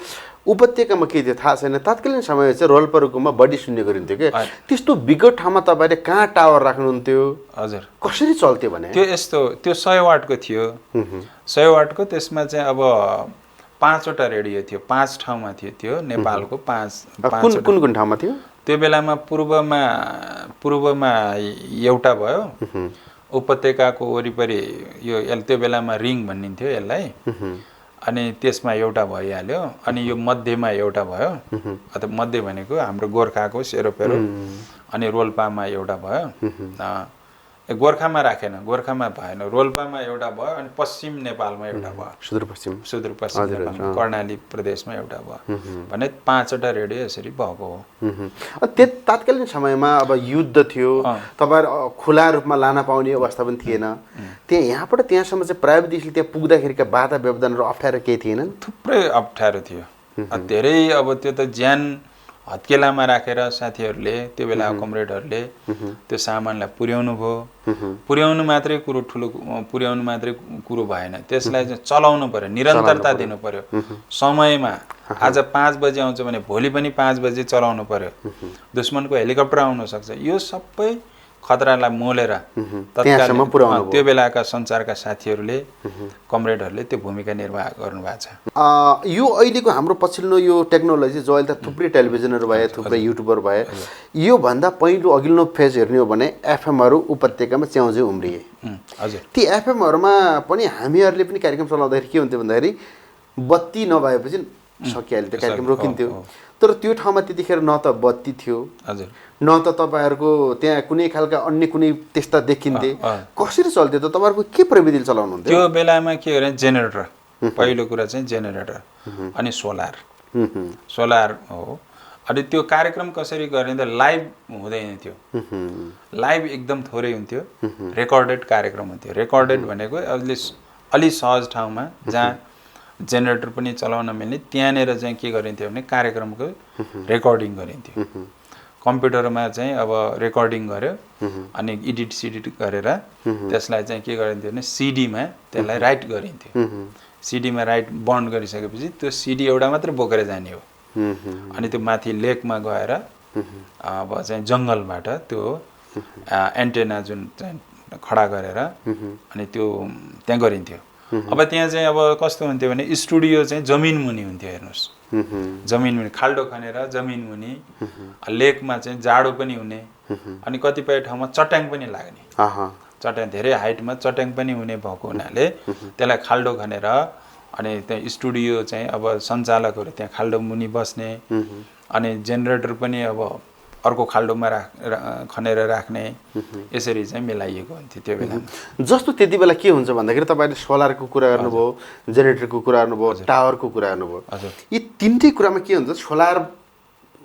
उपत्यकामा के थियो थाहा छैन, तत्कालीन समय चाहिँ रोल्पारुकुममा बढी सुन्ने गरिन्थ्यो के। त्यस्तो विकट ठाउँमा तपाईँले कहाँ टावर राख्नुहुन्थ्यो? हजुर, कसरी चल्थ्यो भने? त्यो यस्तो, त्यो 100 वाटको थियो। 100 वाटको त्यसमा चाहिँ अब 5वटा रेडियो थियो, 5 ठाउँमा थियो। त्यो नेपालको 5 कुन ठाउँमा थियो? त्यो बेलामा पूर्वमा एउटा भयो, उपत्यकाको वरिपरि यो त्यो बेलामा रिङ भनिन्थ्यो यसलाई। अनि त्यसमा एउटा भइहाल्यो। अनि यो मध्यमा एउटा भयो, अथवा मध्य भनेको हाम्रो गोर्खाको सेरोफेरो। अनि रोल्पामा एउटा भयो। गोर्खामा राखेन, गोर्खामा भएन, रोल्पामा एउटा भयो अनि पश्चिम नेपालमा एउटा भयो, सुदूरपश्चिम नेपालमा कर्णाली प्रदेशमा एउटा भयो भने 5वटा रेडियो यसरी भएको हो। तात्कालीन समयमा अब युद्ध थियो, तपाईँहरू खुला रूपमा लान पाउने अवस्था पनि थिएन, त्यहाँ यहाँबाट त्यहाँसम्म चाहिँ प्राविधिकले त्यहाँ पुग्दाखेरिका बाधा व्यवधानहरू अप्ठ्यारो केही थिएनन्? थुप्रै अप्ठ्यारो थियो, धेरै। अब त्यो त ज्यान हत्केलामा राखेर साथीहरूले त्यो बेला कमरेडहरूले त्यो सामानलाई पुर्याउनु भयो। पुर्याउनु मात्रै कुरो भएन, त्यसलाई चाहिँ चलाउनु पर्यो, निरन्तरता दिनु पर्यो समयमा। आज 5 बजे आउँछ भने भोलि पनि 5 बजे चलाउनु पर्यो। दुश्मनको हेलिकप्टर आउन सक्छ। यो सबै खतरालाई मोलेर तत्काल त्यो बेलाका सञ्चारका साथीहरूले कमरेडहरूले त्यो भूमिका निर्वाह गर्नुभएको छ। यो अहिलेको हाम्रो पछिल्लो यो टेक्नोलोजी जो अहिले त थुप्रै टेलिभिजनहरू भए, थुप्रै युट्युबर भए, योभन्दा पहिलो अघिल्लो फेज हेर्ने हो भने एफएमहरू उपत्यकामा च्याउज्यू उम्रिए। हजुर, ती एफएमहरूमा पनि हामीहरूले पनि कार्यक्रम चलाउँदाखेरि के हुन्थ्यो भन्दाखेरि बत्ती नभएपछि सकिहाल्यो, त्यो कार्यक्रम रोकिन्थ्यो। तर त्यो ठाउँमा त्यतिखेर न त बत्ती थियो, हजुर, न त तपाईँहरूको त्यहाँ कुनै खालका अन्य कुनै त्यस्ता देखिन्थे। कसरी चल्थ्यो त? तपाईँहरूको के प्रविधिले चलाउनुहुन्थ्यो? त्यो बेलामा के गरे, जेनेरेटर, पहिलो कुरा चाहिँ जेनेरेटर अनि सोलर हो। अनि त्यो कार्यक्रम कसरी गर्ने त लाइभ हुँदैन थियो, लाइभ एकदम थोरै हुन्थ्यो, रेकर्डेड कार्यक्रम हुन्थ्यो। रेकर्डेड भनेको अलि सहज ठाउँमा जहाँ जेनेरेटर पनि चलाउन मिल्ने त्यहाँनिर चाहिँ के गरिन्थ्यो भने कार्यक्रमको रेकर्डिङ गरिन्थ्यो। कम्प्युटरमा चाहिँ अब रेकर्डिङ गर्यो अनि एडिट गरेर त्यसलाई चाहिँ के गरिन्थ्यो भने सिडीमा त्यसलाई राइट गरिन्थ्यो। सिडीमा राइट बन्ड गरिसकेपछि त्यो सिडी एउटा मात्र बोकेर जाने हो। अनि त्यो माथि लेकमा गएर अब चाहिँ जङ्गलबाट त्यो एन्टेना जुन चाहिँ खडा गरेर अनि त्यो त्यहाँ गरिन्थ्यो। अब त्यहाँ चाहिँ अब कस्तो हुन्थ्यो भने स्टुडियो चाहिँ जमिन मुनि हुन्थ्यो। हेर्नुहोस्, जमिन मुनि खाल्डो खनेर जमिन मुनि, लेकमा चाहिँ जाडो पनि हुने अनि कतिपय ठाउँमा चट्याङ पनि लाग्ने, चट्याङ धेरै हाइटमा चट्याङ पनि हुने भएको हुनाले त्यसलाई खाल्डो खनेर अनि त्यहाँ स्टुडियो चाहिँ अब सञ्चालकहरू त्यहाँ खाल्डो मुनि बस्ने अनि जेनेरेटर पनि अब अर्को खाल्डोमा खनेर राख्ने, यसरी चाहिँ मिलाइएको हुन्थ्यो त्यो बेला। जस्तो त्यति बेला के हुन्छ भन्दाखेरि तपाईँले सोलरको कुरा गर्नुभयो, जेनेरेटरको कुरा गर्नुभयो, टावरको कुरा गर्नुभयो। यी तिनटै कुरामा के हुन्छ, सोलर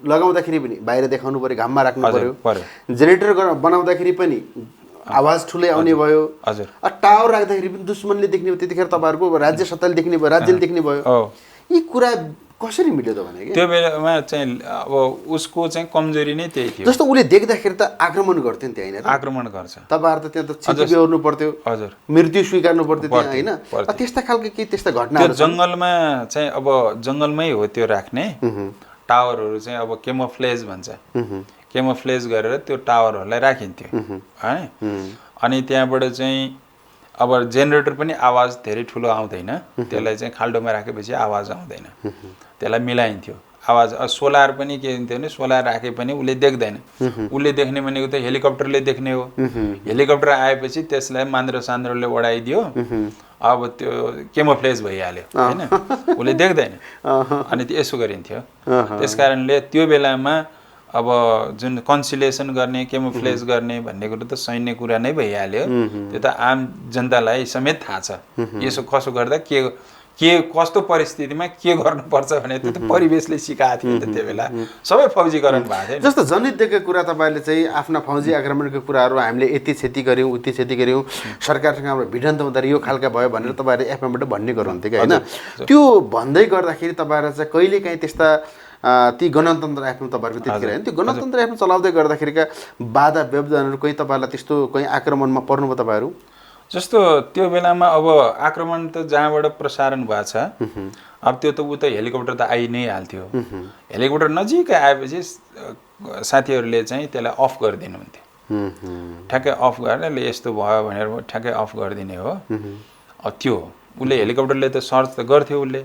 लगाउँदाखेरि पनि बाहिर देखाउनु पर्यो, घाममा राख्नु पर्यो। जेनेरेटर बनाउँदाखेरि पनि आवाज ठुलै आउने भयो। टावर राख्दाखेरि पनि दुश्मनले देख्ने भयो, त्यतिखेर तपाईँहरूको राज्य सत्ताले देख्ने भयो, राज्यले देख्ने भयो। यी कुरा कसरी मिल्यो त भने त्यो बेलामा चाहिँ अब उसको चाहिँ कमजोरी नै त्यही थियो। जस्तो उसले देख्दाखेरि त आक्रमण गर्थ्यो नि त्यहाँ, आक्रमण गर्छ। तपाईँहरू त त्यहाँ त चिठी बेहोर्नु पर्थ्यो, हजुर, मृत्यु स्वीकार्नु पर्थ्यो त्यहाँ, होइन? त्यस्ता खालको केही त्यस्ता घटनाहरू जङ्गलमा चाहिँ अब जङ्गलमै हो त्यो राख्ने टावरहरू चाहिँ अब केमोफ्लेज भन्छ, केमोफ्लेज गरेर त्यो टावरहरूलाई राखिन्थ्यो है। अनि त्यहाँबाट चाहिँ अब जेनेरेटर पनि आवाज धेरै ठुलो आउँदैन, त्यसलाई चाहिँ खाल्डोमा राखेपछि आवाज आउँदैन, त्यसलाई मिलाइन्थ्यो आवाज। सोलर पनि के हुन्थ्यो भने सोलर राखे पनि उसले देख्दैन, उसले देख्ने भनेको त हेलिकप्टरले देख्ने हो। हेलिकप्टर आएपछि त्यसलाई मान्द्रो सान्द्रोले ओढाइदियो, अब त्यो केमोफ्लेज भइहाल्यो होइन, उसले देख्दैन। अनि यसो गरिन्थ्यो। त्यस कारणले त्यो बेलामा अब जुन कन्सिलेसन गर्ने, केमोफ्लेज गर्ने भन्ने कुरो त सैन्य कुरा नै भइहाल्यो। त्यो त आम जनतालाई समेत थाहा छ यसो कसो गर्दा के कस्तो परिस्थितिमा के गर्नुपर्छ भने त्यो त परिवेशले सिकाएको थियो नि त त्यो बेला, सबै फौजीकरण भएको थियो। जस्तो जनयुद्धको कुरा तपाईँले चाहिँ आफ्ना फौजी आक्रमणको कुराहरू हामीले यति क्षति गऱ्यौँ उति क्षति गऱ्यौँ, सरकारसँग हाम्रो भिडन्त हुँदाखेरि यो खालका भयो भनेर तपाईँहरूले एफएमबाट भन्ने गर्नुहुन्थ्यो कि होइन? त्यो भन्दै गर्दाखेरि तपाईँहरू चाहिँ कहिलेकाहीँ त्यस्ता ती गणतन्त्र एफएम तपाईँहरूको त्यतिखेर होइन, त्यो गणतन्त्र एफएम चलाउँदै गर्दाखेरिका बाधा व्यवधानहरू कहीँ तपाईँहरूलाई त्यस्तो कहीँ आक्रमणमा पर्नुभयो तपाईँहरू? जस्तो त्यो बेलामा अब आक्रमण त जहाँबाट प्रसारण भएको छ, अब त्यो त ऊ त हेलिकप्टर त आइ नै हाल्थ्यो। हेलिकप्टर नजिकै आएपछि साथीहरूले चाहिँ त्यसलाई अफ गरिदिनुहुन्थ्यो, ठ्याक्कै अफ गरेर यस्तो भयो भनेर ठ्याक्कै अफ गरिदिने हो। त्यो उसले हेलिकप्टरले त सर्च त गर्थ्यो उसले,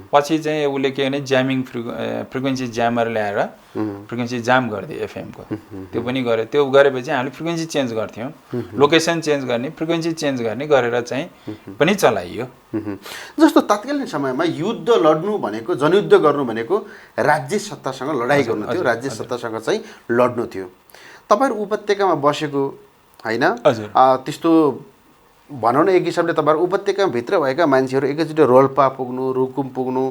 पछि चाहिँ उसले के भने ज्यामिङ फ्रिक्वेन्सी ज्यामर ल्याएर फ्रिक्वेन्सी जाम गरिदियो एफएमको, त्यो पनि गर्यो। त्यो गरेपछि हामीले फ्रिक्वेन्सी चेन्ज गर्थ्यौँ, लोकेसन चेन्ज गर्ने, फ्रिक्वेन्सी चेन्ज गर्ने गरेर चाहिँ पनि चलाइयो। जस्तो तत्कालीन समयमा युद्ध लड्नु भनेको, जनयुद्ध गर्नु भनेको राज्य सत्तासँग लडाइँ गर्नु थियो, राज्य सत्तासँग चाहिँ लड्नु थियो। तपाईँहरू उपत्यकामा बसेको होइन हजुर। त्यस्तो भनौँ न एक हिसाबले तपाईँहरू उपत्यकाभित्र भएका मान्छेहरू एकैचोटि रोल्पा पुग्नु, रुकुम पुग्नु,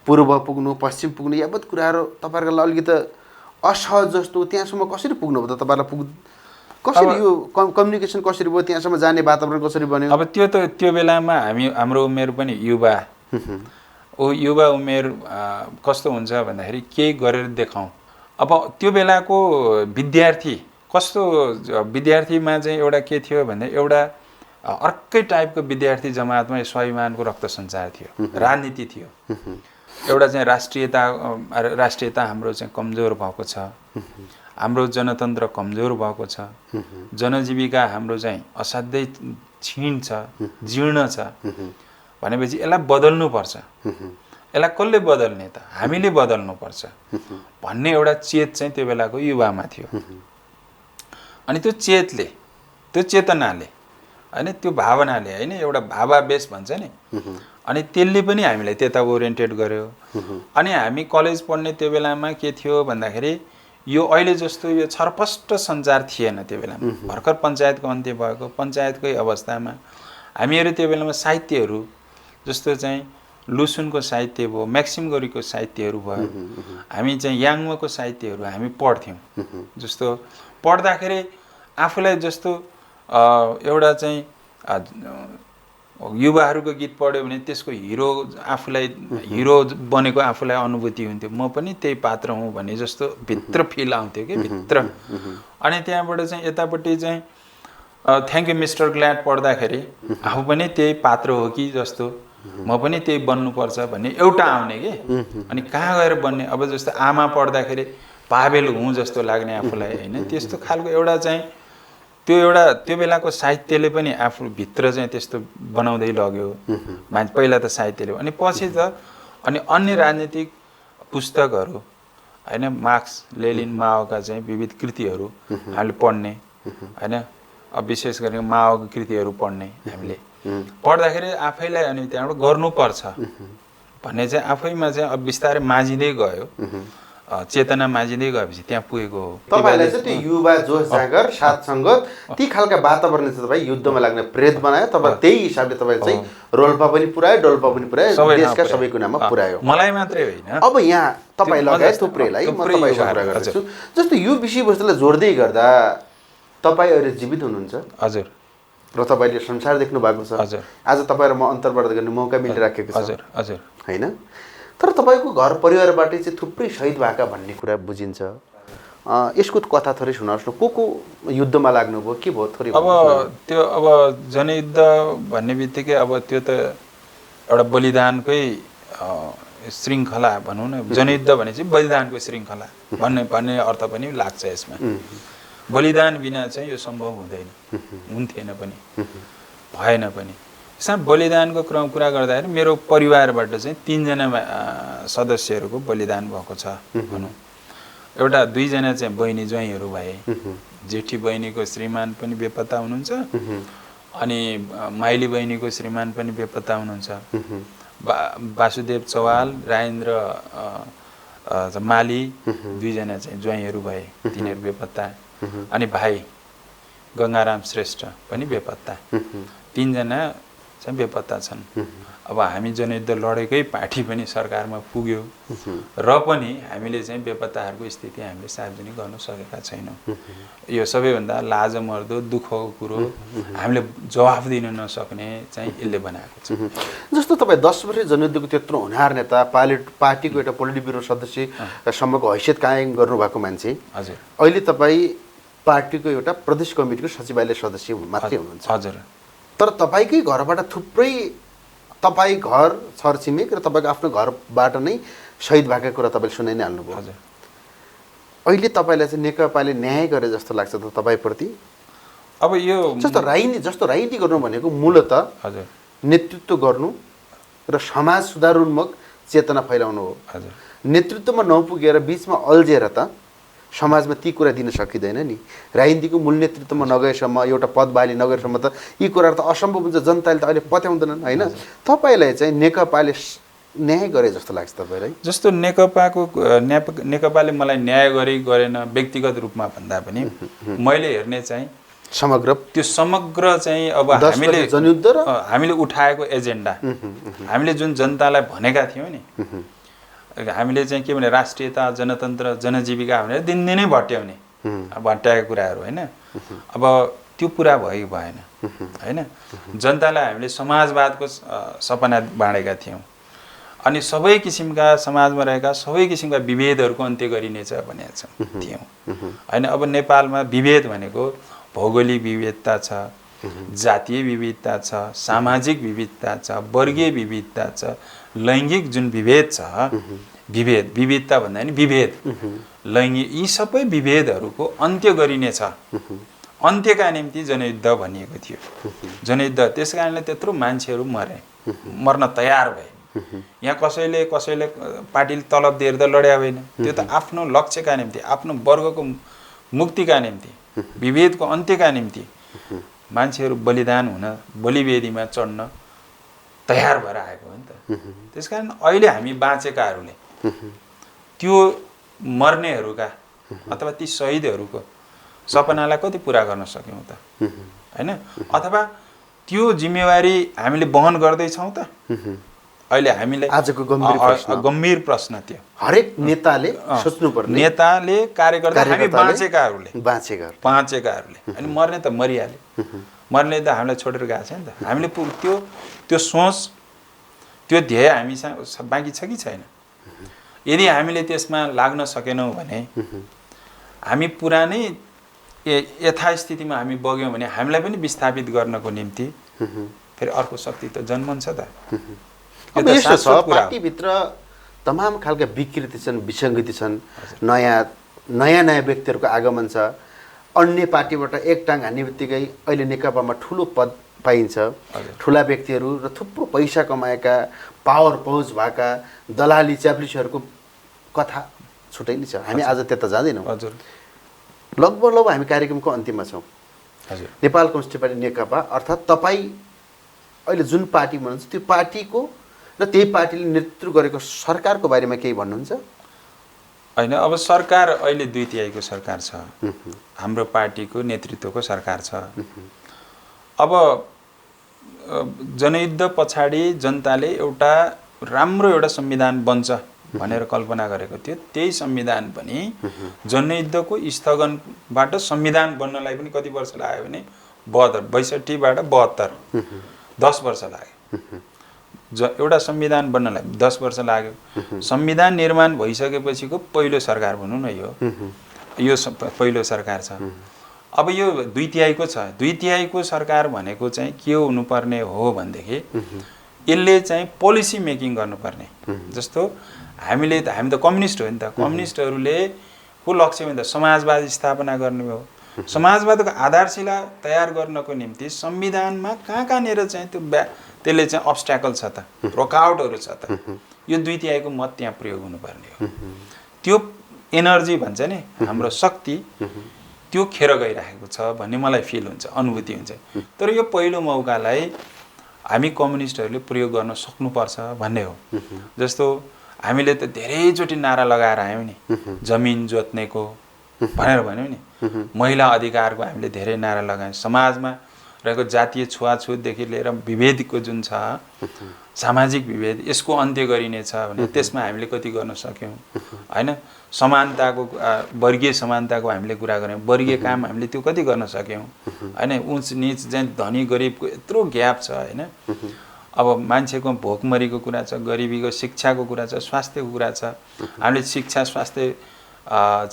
पूर्व पुग्नु, पश्चिम पुग्नु यावत कुराहरू तपाईँहरूको लागि अलिकति असहज जस्तो त्यहाँसम्म कसरी पुग्नुभयो त तपाईँलाई कसरी यो कम्युनिकेसन कसरी भयो त्यहाँसम्म जाने वातावरण कसरी बन्यो अब त्यो बेलामा हाम्रो उमेर पनि युवा युवा उमेर कस्तो हुन्छ भन्दाखेरि केही गरेर देखाउँ अब त्यो बेलाको विद्यार्थी कस्तो विद्यार्थीमा चाहिँ एउटा के थियो भन्दा एउटा अर्कै टाइपको विद्यार्थी जमातमा स्वाभिमानको रक्त सञ्चार थियो राजनीति थियो एउटा चाहिँ राष्ट्रियता हाम्रो चाहिँ कमजोर भएको छ हाम्रो जनतन्त्र कमजोर भएको छ जनजीविका हाम्रो चाहिँ असाध्यै क्षीण छ जीर्ण छ भनेपछि यसलाई बदल्नुपर्छ यसलाई कसले बदल्ने त हामीले बदल्नुपर्छ भन्ने एउटा चेत चाहिँ त्यो बेलाको युवामा थियो अनि त्यो चेतले त्यो चेतनाले हैन त्यो भावनाले हैन एउटा भावावेश भन्छ नि अनि त्यसले पनि हामीलाई त्यता ओरिएन्टेड गर्यो अनि हामी कलेज पढ्ने त्यो बेलामा के थियो भन्दाखेरि यो अहिले जस्तो यो छरपष्ट सञ्चार थिएन त्यो बेलामा भर्खर पञ्चायतको अन्त्य भएको पञ्चायतकै अवस्थामा हामीहरू त्यो बेलामा साहित्यहरू जस्तो चाहिँ लुसुनको साहित्य भयो म्याक्सिम गोरीको साहित्यहरू भयो हामी चाहिँ याङमोको साहित्यहरू हामी पढ्थ्यौँ जस्तो पढ्दाखेरि आफूलाई जस्तो एउटा चाहिँ युवाहरूको गीत पढ्यो भने त्यसको हिरो आफूलाई हिरो बनेको आफूलाई अनुभूति हुन्थ्यो म पनि त्यही पात्र हुँ भन्ने जस्तो भित्र फिल आउँथ्यो कि भित्र अनि त्यहाँबाट चाहिँ यतापट्टि चाहिँ थ्याङ्क यू मिस्टर ग्ल्याड पढ्दाखेरि आफू पनि त्यही पात्र हो कि जस्तो म पनि त्यही बन्नुपर्छ भन्ने एउटा आउने कि अनि कहाँ गएर बन्ने अब जस्तो आमा पढ्दाखेरि पाबेल हुँ जस्तो लाग्ने आफूलाई होइन त्यस्तो खालको एउटा चाहिँ त्यो बेलाको साहित्यले पनि आफू भित्र चाहिँ त्यस्तो बनाउँदै लग्यो मान्छे पहिला त साहित्यले अनि पछि त अनि अन्य राजनीतिक पुस्तकहरू हैन मार्क्स लेनिन माओका चाहिँ विविध कृतिहरू हामीले पढ्ने हैन अब विशेष गरी माओको कृतिहरू पढ्ने हामीले पढ्दाखेरि आफैलाई अनि त्यहाँबाट गर्नुपर्छ भन्ने चाहिँ आफैमा चाहिँ अब बिस्तारै माझिँदै गयो चेतना माझिँदै गएपछि त्यहाँ पुगेको हो तपाईलाई चाहिँ त्यो युवा जोस जागर साथसँग ती खालका वातावरणले चाहिँ तपाईँ युद्धमा लाग्ने प्रेरित बनायो तपाईँ त्यही हिसाबले तपाईँ चाहिँ रोल्पा पनि पुऱ्यायो डोल्पा पनि पुऱ्यायो देशका सबै कुनामा पुऱ्यायो मलाई मात्रै होइन अब यहाँ तपाईँ लगायत थुप्रैलाई म तपाईँसँग कुरा गर्दैछु जस्तो यो विषयवस्तुलाई जोड्दै गर्दा तपाईँ अहिले जीवित हुनुहुन्छ हजुर र तपाईँले संसार देख्नु भएको छ हजुर आज तपाईँ र म अन्तर्वार्ता गर्ने मौका मिलिराखेको छ हजुर हजुर होइन तर तपाईँको घर परिवारबाटै चाहिँ थुप्रै शहीद भएका भन्ने कुरा बुझिन्छ यसको कथा थोरै सुनाउनुहोस् न को युद्धमा लाग्नुभयो के भयो थोरै अब त्यो अब जनयुद्ध भन्ने बित्तिकै अब त्यो त एउटा बलिदानकै श्रृङ्खला भनौँ न जनयुद्ध भने चाहिँ बलिदानको श्रृङ्खला भन्ने अर्थ पनि लाग्छ यसमा बलिदान बिना चाहिँ यो सम्भव हुँदैन हुन्थेन पनि भएन पनि यसमा बलिदानको कुरा गर्दाखेरि मेरो परिवारबाट चाहिँ 3 जना सदस्यहरूको बलिदान भएको छ भनौँ एउटा 2 जना चाहिँ बहिनी ज्वाइँहरू भए जेठी बहिनीको श्रीमान पनि बेपत्ता हुनुहुन्छ अनि माइली बहिनीको श्रीमान पनि बेपत्ता हुनुहुन्छ वासुदेव चौहाल राजेन्द्र माली 2 जना चाहिँ ज्वाइँहरू भए तिनीहरू बेपत्ता अनि भाइ गङ्गाराम श्रेष्ठ पनि बेपत्ता 3 जना चाहिँ बेपत्ता छन् अब हामी जनयुद्ध लडेकै पार्टी पनि सरकारमा पुग्यो र पनि हामीले चाहिँ बेपत्ताहरूको स्थिति हामीले सार्वजनिक गर्न सकेका छैनौँ यो सबैभन्दा लाजमर्दो दुःखको कुरो हामीले जवाफ दिन नसक्ने चाहिँ यसले बनाएको छ जस्तो तपाईँ 10 वर्ष जनयुद्धको त्यत्रो हुनहार नेता पार्टीको एउटा पोलिट ब्युरो सदस्यसम्मको हैसियत कायम गर्नुभएको मान्छे हजुर अहिले तपाईँ पार्टीको एउटा प्रदेश कमिटीको सचिवालय सदस्य मात्रै हुनुहुन्छ हजुर तर तपाईँकै घरबाट थुप्रै तपाईँ घर छरछिमेक र तपाईँको आफ्नो घरबाट नै शहीद भएको कुरा तपाईँले सुनाइ नै हाल्नुभयो हजुर अहिले तपाईँलाई चाहिँ नेकपाले न्याय गरे जस्तो लाग्छ त तपाईँप्रति अब यो जस्तो राजनीति गर्नु भनेको मूलत हजुर नेतृत्व गर्नु र समाज सुधारोन्मुख चेतना फैलाउनु हो हजुर नेतृत्वमा नपुगेर बिचमा अल्झेर त समाजमा ती कुरा दिन सकिँदैन नि राजनीतिको मूल नेतृत्वमा नगएसम्म एउटा पद बाली नगएसम्म त यी कुराहरू त असम्भव हुन्छ जनताले त अहिले पत्याउँदैनन् होइन तपाईँलाई चाहिँ नेकपाले न्याय गरे जस्तो लाग्छ तपाईँलाई जस्तो नेकपाले मलाई न्याय गरेन व्यक्तिगत रूपमा भन्दा पनि मैले हेर्ने चाहिँ समग्र त्यो समग्र चाहिँ अब 10 हामीले वर्ष जनयुद्ध र हामीले उठाएको एजेन्डा हामीले जुन जनतालाई भनेका थियौँ नि हामीले चाहिँ के भने राष्ट्रियता जनतन्त्र जनजीविका भनेर दिनदिनै भट्याउने भट्याएको कुराहरू होइन अब त्यो पुरा भयो भएन होइन जनतालाई हामीले समाजवादको सपना बाँडेका थियौँ अनि सबै किसिमका समाजमा रहेका सबै किसिमका विभेदहरूको अन्त्य गरिनेछ भनेका थियौँ होइन अब नेपालमा विभेद भनेको भौगोलिक विविधता छ जातीय विविधता छ सामाजिक विविधता छ वर्गीय विविधता छ लैङ्गिक जुन विभेद छ विविधता भन्दा नि विभेद लैङ्गिक यी सबै विभेदहरूको अन्त्य गरिनेछ अन्त्यका निम्ति जनयुद्ध भनिएको थियो जनयुद्ध त्यस कारणले त्यत्रो मान्छेहरू मर्न तयार भए यहाँ कसैले पार्टीले तलब दिएर त लड्या होइन त्यो त आफ्नो लक्ष्यका निम्ति आफ्नो वर्गको मुक्तिका निम्ति विभेदको अन्त्यका निम्ति मान्छेहरू बलिदान हुन बलिवेदीमा चढ्न तयार भएर आएको हो नि त त्यसकारण अहिले हामी बाँचेकाहरूले त्यो मर्नेहरूका अथवा ती शहीदहरूको सपनालाई कति पुरा गर्न सक्यौँ त होइन अथवा त्यो जिम्मेवारी हामीले वहन गर्दैछौँ त अहिले हामीलाई आजको गम्भीर प्रश्न त्यो हरेक नेताले सोच्नुपर्ने नेताले कार्यकर्ता हामी बाँचेकाहरूले बाँचेकाहरूले अनि मर्ने त मरिहाले मर्ने त हामीलाई छोडेर गएको छ नि त हामीले त्यो सोच त्यो ध्येय हामीसँग बाँकी छ कि छैन यदि हामीले त्यसमा लाग्न सकेनौँ भने हामी पुरानै यथास्थितिमा हामी बग्यौँ भने हामीलाई पनि विस्थापित गर्नको निम्ति फेरि अर्को शक्ति त जन्मन्छ त अब यस्तो छ पार्टीभित्र तमाम खालका विकृति छन् विसङ्गति छन् नयाँ व्यक्तिहरूको आगमन छ अन्य पार्टीबाट एक टाङ हान्ने बित्तिकै अहिले नेकपामा ठुलो पद पाइन्छ ठुला व्यक्तिहरू र थुप्रो पैसा कमाएका पावर पहुँच भएका दलाली च्याप्लिसहरूको कथा छुट्टै नै छ हामी आज त्यता जाँदैनौँ हजुर लगभग हामी कार्यक्रमको अन्तिममा छौँ नेपाल कम्युनिस्ट पार्टी नेकपा अर्थात् तपाईँ अहिले जुन पार्टी भन्नुहुन्छ त्यो पार्टीको र त्यही पार्टीले नेतृत्व गरेको सरकारको बारेमा केही भन्नुहुन्छ होइन अब सरकार अहिले 2/3 सरकार छ हाम्रो पार्टीको नेतृत्वको सरकार छ अब जनयुद्ध पछाडि जनताले एउटा राम्रो एउटा संविधान बन्छ भनेर कल्पना गरेको थियो त्यही संविधान पनि जनयुद्धको स्थगनबाट संविधान बन्नलाई पनि कति वर्ष लाग्यो भने 62 बाट 72 10 वर्ष लाग्यो एउटा संविधान बन्नलाई 10 वर्ष लाग्यो संविधान निर्माण भइसकेपछिको पहिलो सरकार भनौँ न यो पहिलो सरकार छ अब यो 2/3 छ 2/3 सरकार भनेको चाहिँ के हुनुपर्ने हो भनेदेखि यसले चाहिँ पोलिसी मेकिङ गर्नुपर्ने जस्तो हामी त कम्युनिस्ट हो नि त कम्युनिस्टहरूले को लक्ष्य भने त समाजवाद स्थापना गर्ने हो समाजवादको आधारशिला तयार गर्नको निम्ति संविधानमा कहाँनिर चाहिँ त्यसले चाहिँ अब्स्ट्याकल छ त रोकावटहरू छ त यो 2/3 मत त्यहाँ प्रयोग हुनुपर्ने हो त्यो एनर्जी भन्छ नि हाम्रो शक्ति त्यो खेर गइरहेको छ भन्ने मलाई फिल हुन्छ अनुभूति हुन्छ तर यो पहिलो मौकालाई हामी कम्युनिस्टहरूले प्रयोग गर्न सक्नुपर्छ भन्ने हो जस्तो हामीले त धेरैचोटि नारा लगाएर आयौँ नि जमिन जोत्नेको भनेर भन्यौँ नि महिला अधिकारको हामीले धेरै नारा लगायौँ समाजमा रहेको जातीय छुवाछुतदेखि लिएर विभेदको जुन छ सामाजिक विभेद यसको अन्त्य गरिनेछ भने त्यसमा हामीले कति गर्न सक्यौँ हैन समानताको वर्गीय समानताको हामीले कुरा गर्यौँ वर्गीय काम हामीले त्यो कति गर्न सक्यौँ हैन उच्च नीच चाहिँ धनी गरिबको यत्रो ग्याप छ हैन अब मान्छेको भोकमरीको कुरा छ गरिबीको शिक्षाको कुरा छ स्वास्थ्यको कुरा छ हामीले शिक्षा स्वास्थ्य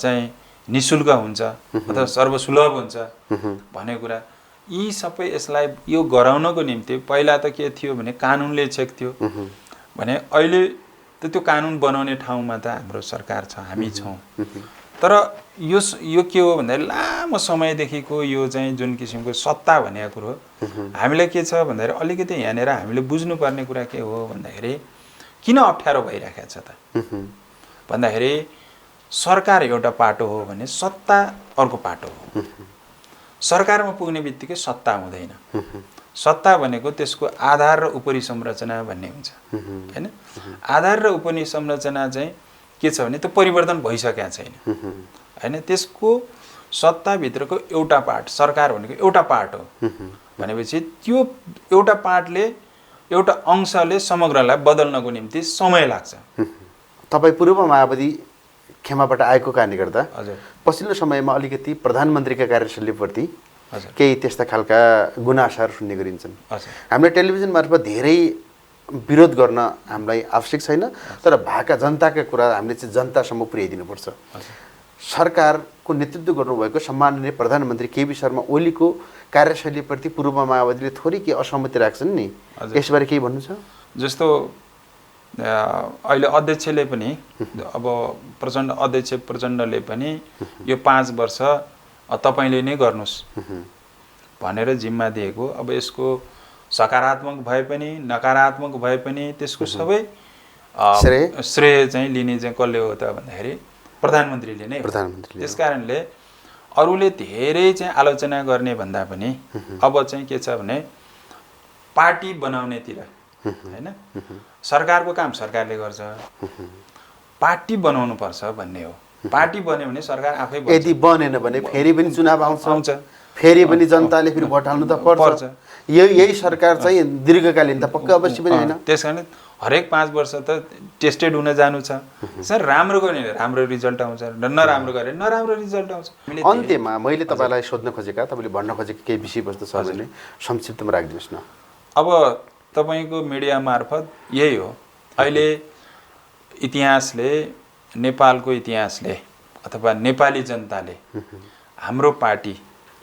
चाहिँ निशुल्क हुन्छ अथवा सर्वसुलभ हुन्छ भन्ने कुरा यी सबै यसलाई यो गराउनको निम्ति पहिला त के थियो भने कानुनले छेक्थ्यो भने अहिले त त्यो कानुन बनाउने ठाउँमा त हाम्रो सरकार छ हामी छौँ तर यो के हो भन्दा लामो समयदेखिको यो चाहिँ जुन किसिमको सत्ता भनेको कुरो हामीले के छ भन्दाखेरि अलिकति यहाँनिर हामीले बुझ्नुपर्ने कुरा के हो भन्दाखेरि किन अप्ठ्यारो भइरहेको छ त भन्दाखेरि सरकार एउटा पाटो हो भने सत्ता अर्को पाटो हो सरकारमा पुग्ने बित्तिकै सत्ता हुँदैन सत्ता भनेको त्यसको आधार र उपरि संरचना भन्ने हुन्छ हैन आधार र उपरि संरचना चाहिँ के छ भने त्यो परिवर्तन भइसकेको छैन हैन त्यसको सत्ताभित्रको एउटा पार्ट सरकार भनेको एउटा पार्ट हो भनेपछि त्यो एउटा पार्टले एउटा अंशले समग्रलाई बदल्नको निम्ति समय लाग्छ तपाईँ पूर्व माओवादी खेमाबाट आएको कारणले गर्दा हजुर पछिल्लो समयमा अलिकति प्रधानमन्त्रीका कार्यशैलीप्रति हजुर केही त्यस्ता खालका गुनासाहरू सुन्ने गरिन्छन् हजुर हामीले टेलिभिजन मार्फत धेरै विरोध गर्न हामीलाई आवश्यक छैन तर भएका जनताका कुरा हामीले चाहिँ जनतासम्म पुर्याइदिनुपर्छ सरकारको नेतृत्व गर्नुभएको सम्माननीय प्रधानमन्त्री केपी शर्मा ओलीको कार्यशैलीप्रति पूर्व माओवादीले थोरै के असहमति राख्छन् नि यसबारे केही भन्नु छ जस्तो अहिले अध्यक्षले पनि अब अध्यक्ष प्रचण्डले पनि यो 5 वर्ष तपाईले नै गर्नुस् भनेर जिम्मा दिएको अब यसको सकारात्मक भए पनि नकारात्मक भए पनि त्यसको सबै श्रेय चाहिँ लिने चाहिँ कसले हो त भन्दाखेरि प्रधानमन्त्रीले नै प्रधानमन्त्रीले त्यसकारणले अरूले धेरै चाहिँ आलोचना गर्ने भन्दा पनि अब चाहिँ के छ भने पार्टी बनाउनेतिर हैन सरकारको काम सरकारले गर्छ पार्टी बनाउनु पर्छ भन्ने हो पार्टी बन्यो भने सरकार आफै बन्छ यदि बनेन भने फेरि पनि चुनाव आउँछ फेरि पनि जनताले फेरि भोट हाल्नु त पर्छ यही सरकार चाहिँ दीर्घकालीन त पक्का अवश्य पनि हैन त्यसकारण हरेक 5 वर्ष त टेस्टेड हुन जानु छ सर राम्रो गर्ने राम्रो रिजल्ट आउँछ नराम्रो गरे नराम्रो रिजल्ट आउँछ अन्त्यमा मैले तपाईलाई सोध्न खोजेका तपाईले भन्न खोजेको केही विषयवस्तु छ भने संक्षिप्तमा राखिदिनुस् न अब तपाईको मिडिया मार्फत यही हो अहिले इतिहासले नेपालको इतिहासले अथवा नेपाली जनताले हाम्रो पार्टी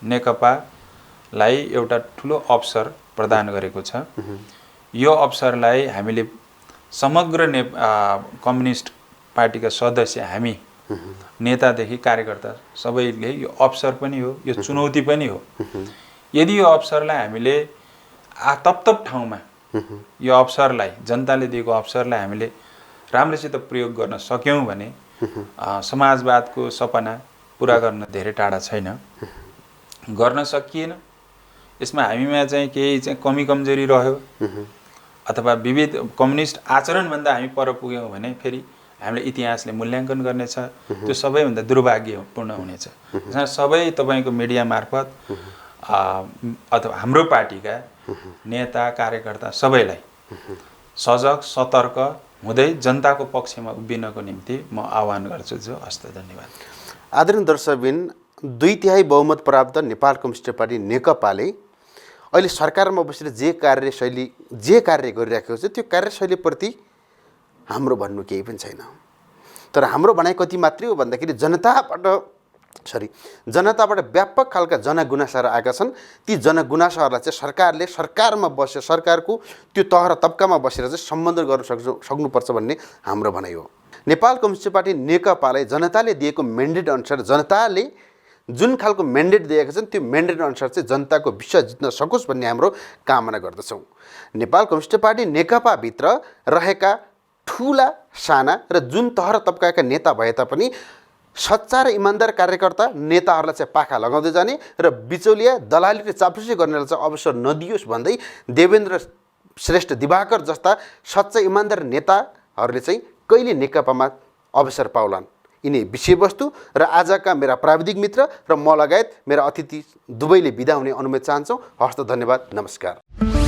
नेकपालाई एउटा ठुलो अवसर प्रदान गरेको छ यो अवसरलाई हामीले समग्र कम्युनिस्ट पार्टीका सदस्य हामी नेतादेखि कार्यकर्ता सबैले यो अवसर पनि हो यो चुनौती पनि हो यदि यो अवसरलाई हामीले तप ठाउँमा यो अवसरलाई जनताले दिएको अवसरलाई हामीले राम्रोसित प्रयोग गर्न सक्यौं भने समाजवादको सपना पूरा गर्न धेरै टाढा छैन गर्न सकिएन यसमा हामीमा चाहिँ केही चाहिँ कमी कमजोरी रह्यो अथवा विविध कम्युनिस्ट आचरण भन्दा हामी पर पुग्यौं भने फेरि हामीले इतिहासले मूल्याङ्कन गर्नेछ त्यो सबैभन्दा दुर्भाग्यपूर्ण हुनेछ त्यसमा सबै तपाईको मिडिया मार्फत अथवा हाम्रो पार्टीका नेता कार्यकर्ता सबैलाई सजग सतर्क हुँदै जनताको पक्षमा उभिनको निम्ति म आह्वान गर्छु जो हस्त धन्यवाद आदरणीय दर्शकबिन 2/3 बहुमत प्राप्त नेपाल कम्युनिस्ट पार्टी नेकपाले अहिले सरकारमा बसेर जे कार्य गरिरहेको छ त्यो कार्यशैलीप्रति हाम्रो भन्नु केही पनि छैन तर हाम्रो भनाइ कति मात्रै हो भन्दाखेरि जनताबाट व्यापक खालका जनगुनासाहरू आएका छन् ती जनगुनासाहरूलाई चाहिँ सरकारले सरकारमा बसेर सरकारको त्यो तह र तबकामा बसेर चाहिँ सम्बोधन गर्न सक्नुपर्छ भन्ने हाम्रो भनाइ हो नेपाल कम्युनिस्ट पार्टी नेकपालाई जनताले दिएको म्यान्डेट अनुसार जनताले जुन खालको म्यान्डेट दिएका छन् त्यो म्यान्डेट अनुसार चाहिँ जनताको विश्वास जित्न सकोस् भन्ने हाम्रो कामना गर्दछौँ नेपाल कम्युनिस्ट पार्टी नेकपाभित्र रहेका ठुला साना र जुन तह र तबकाका नेता भए तापनि सच्चा र इमान्दार कार्यकर्ता नेताहरूलाई चाहिँ पाखा लगाउँदै जाने र बिचौलिया दलाली र चाप्लुसी गर्नेलाई चाहिँ अवसर नदियोस् भन्दै देवेन्द्र श्रेष्ठ दिवाकर जस्ता सच्चा इमान्दार नेताहरूले चाहिँ कहिले नेकपामा अवसर पाउलान् यिनी विषयवस्तु र आजका मेरा प्राविधिक मित्र र म लगायत मेरा अतिथि दुवैले बिदा हुने अनुमति चाहन्छौँ हस्त धन्यवाद नमस्कार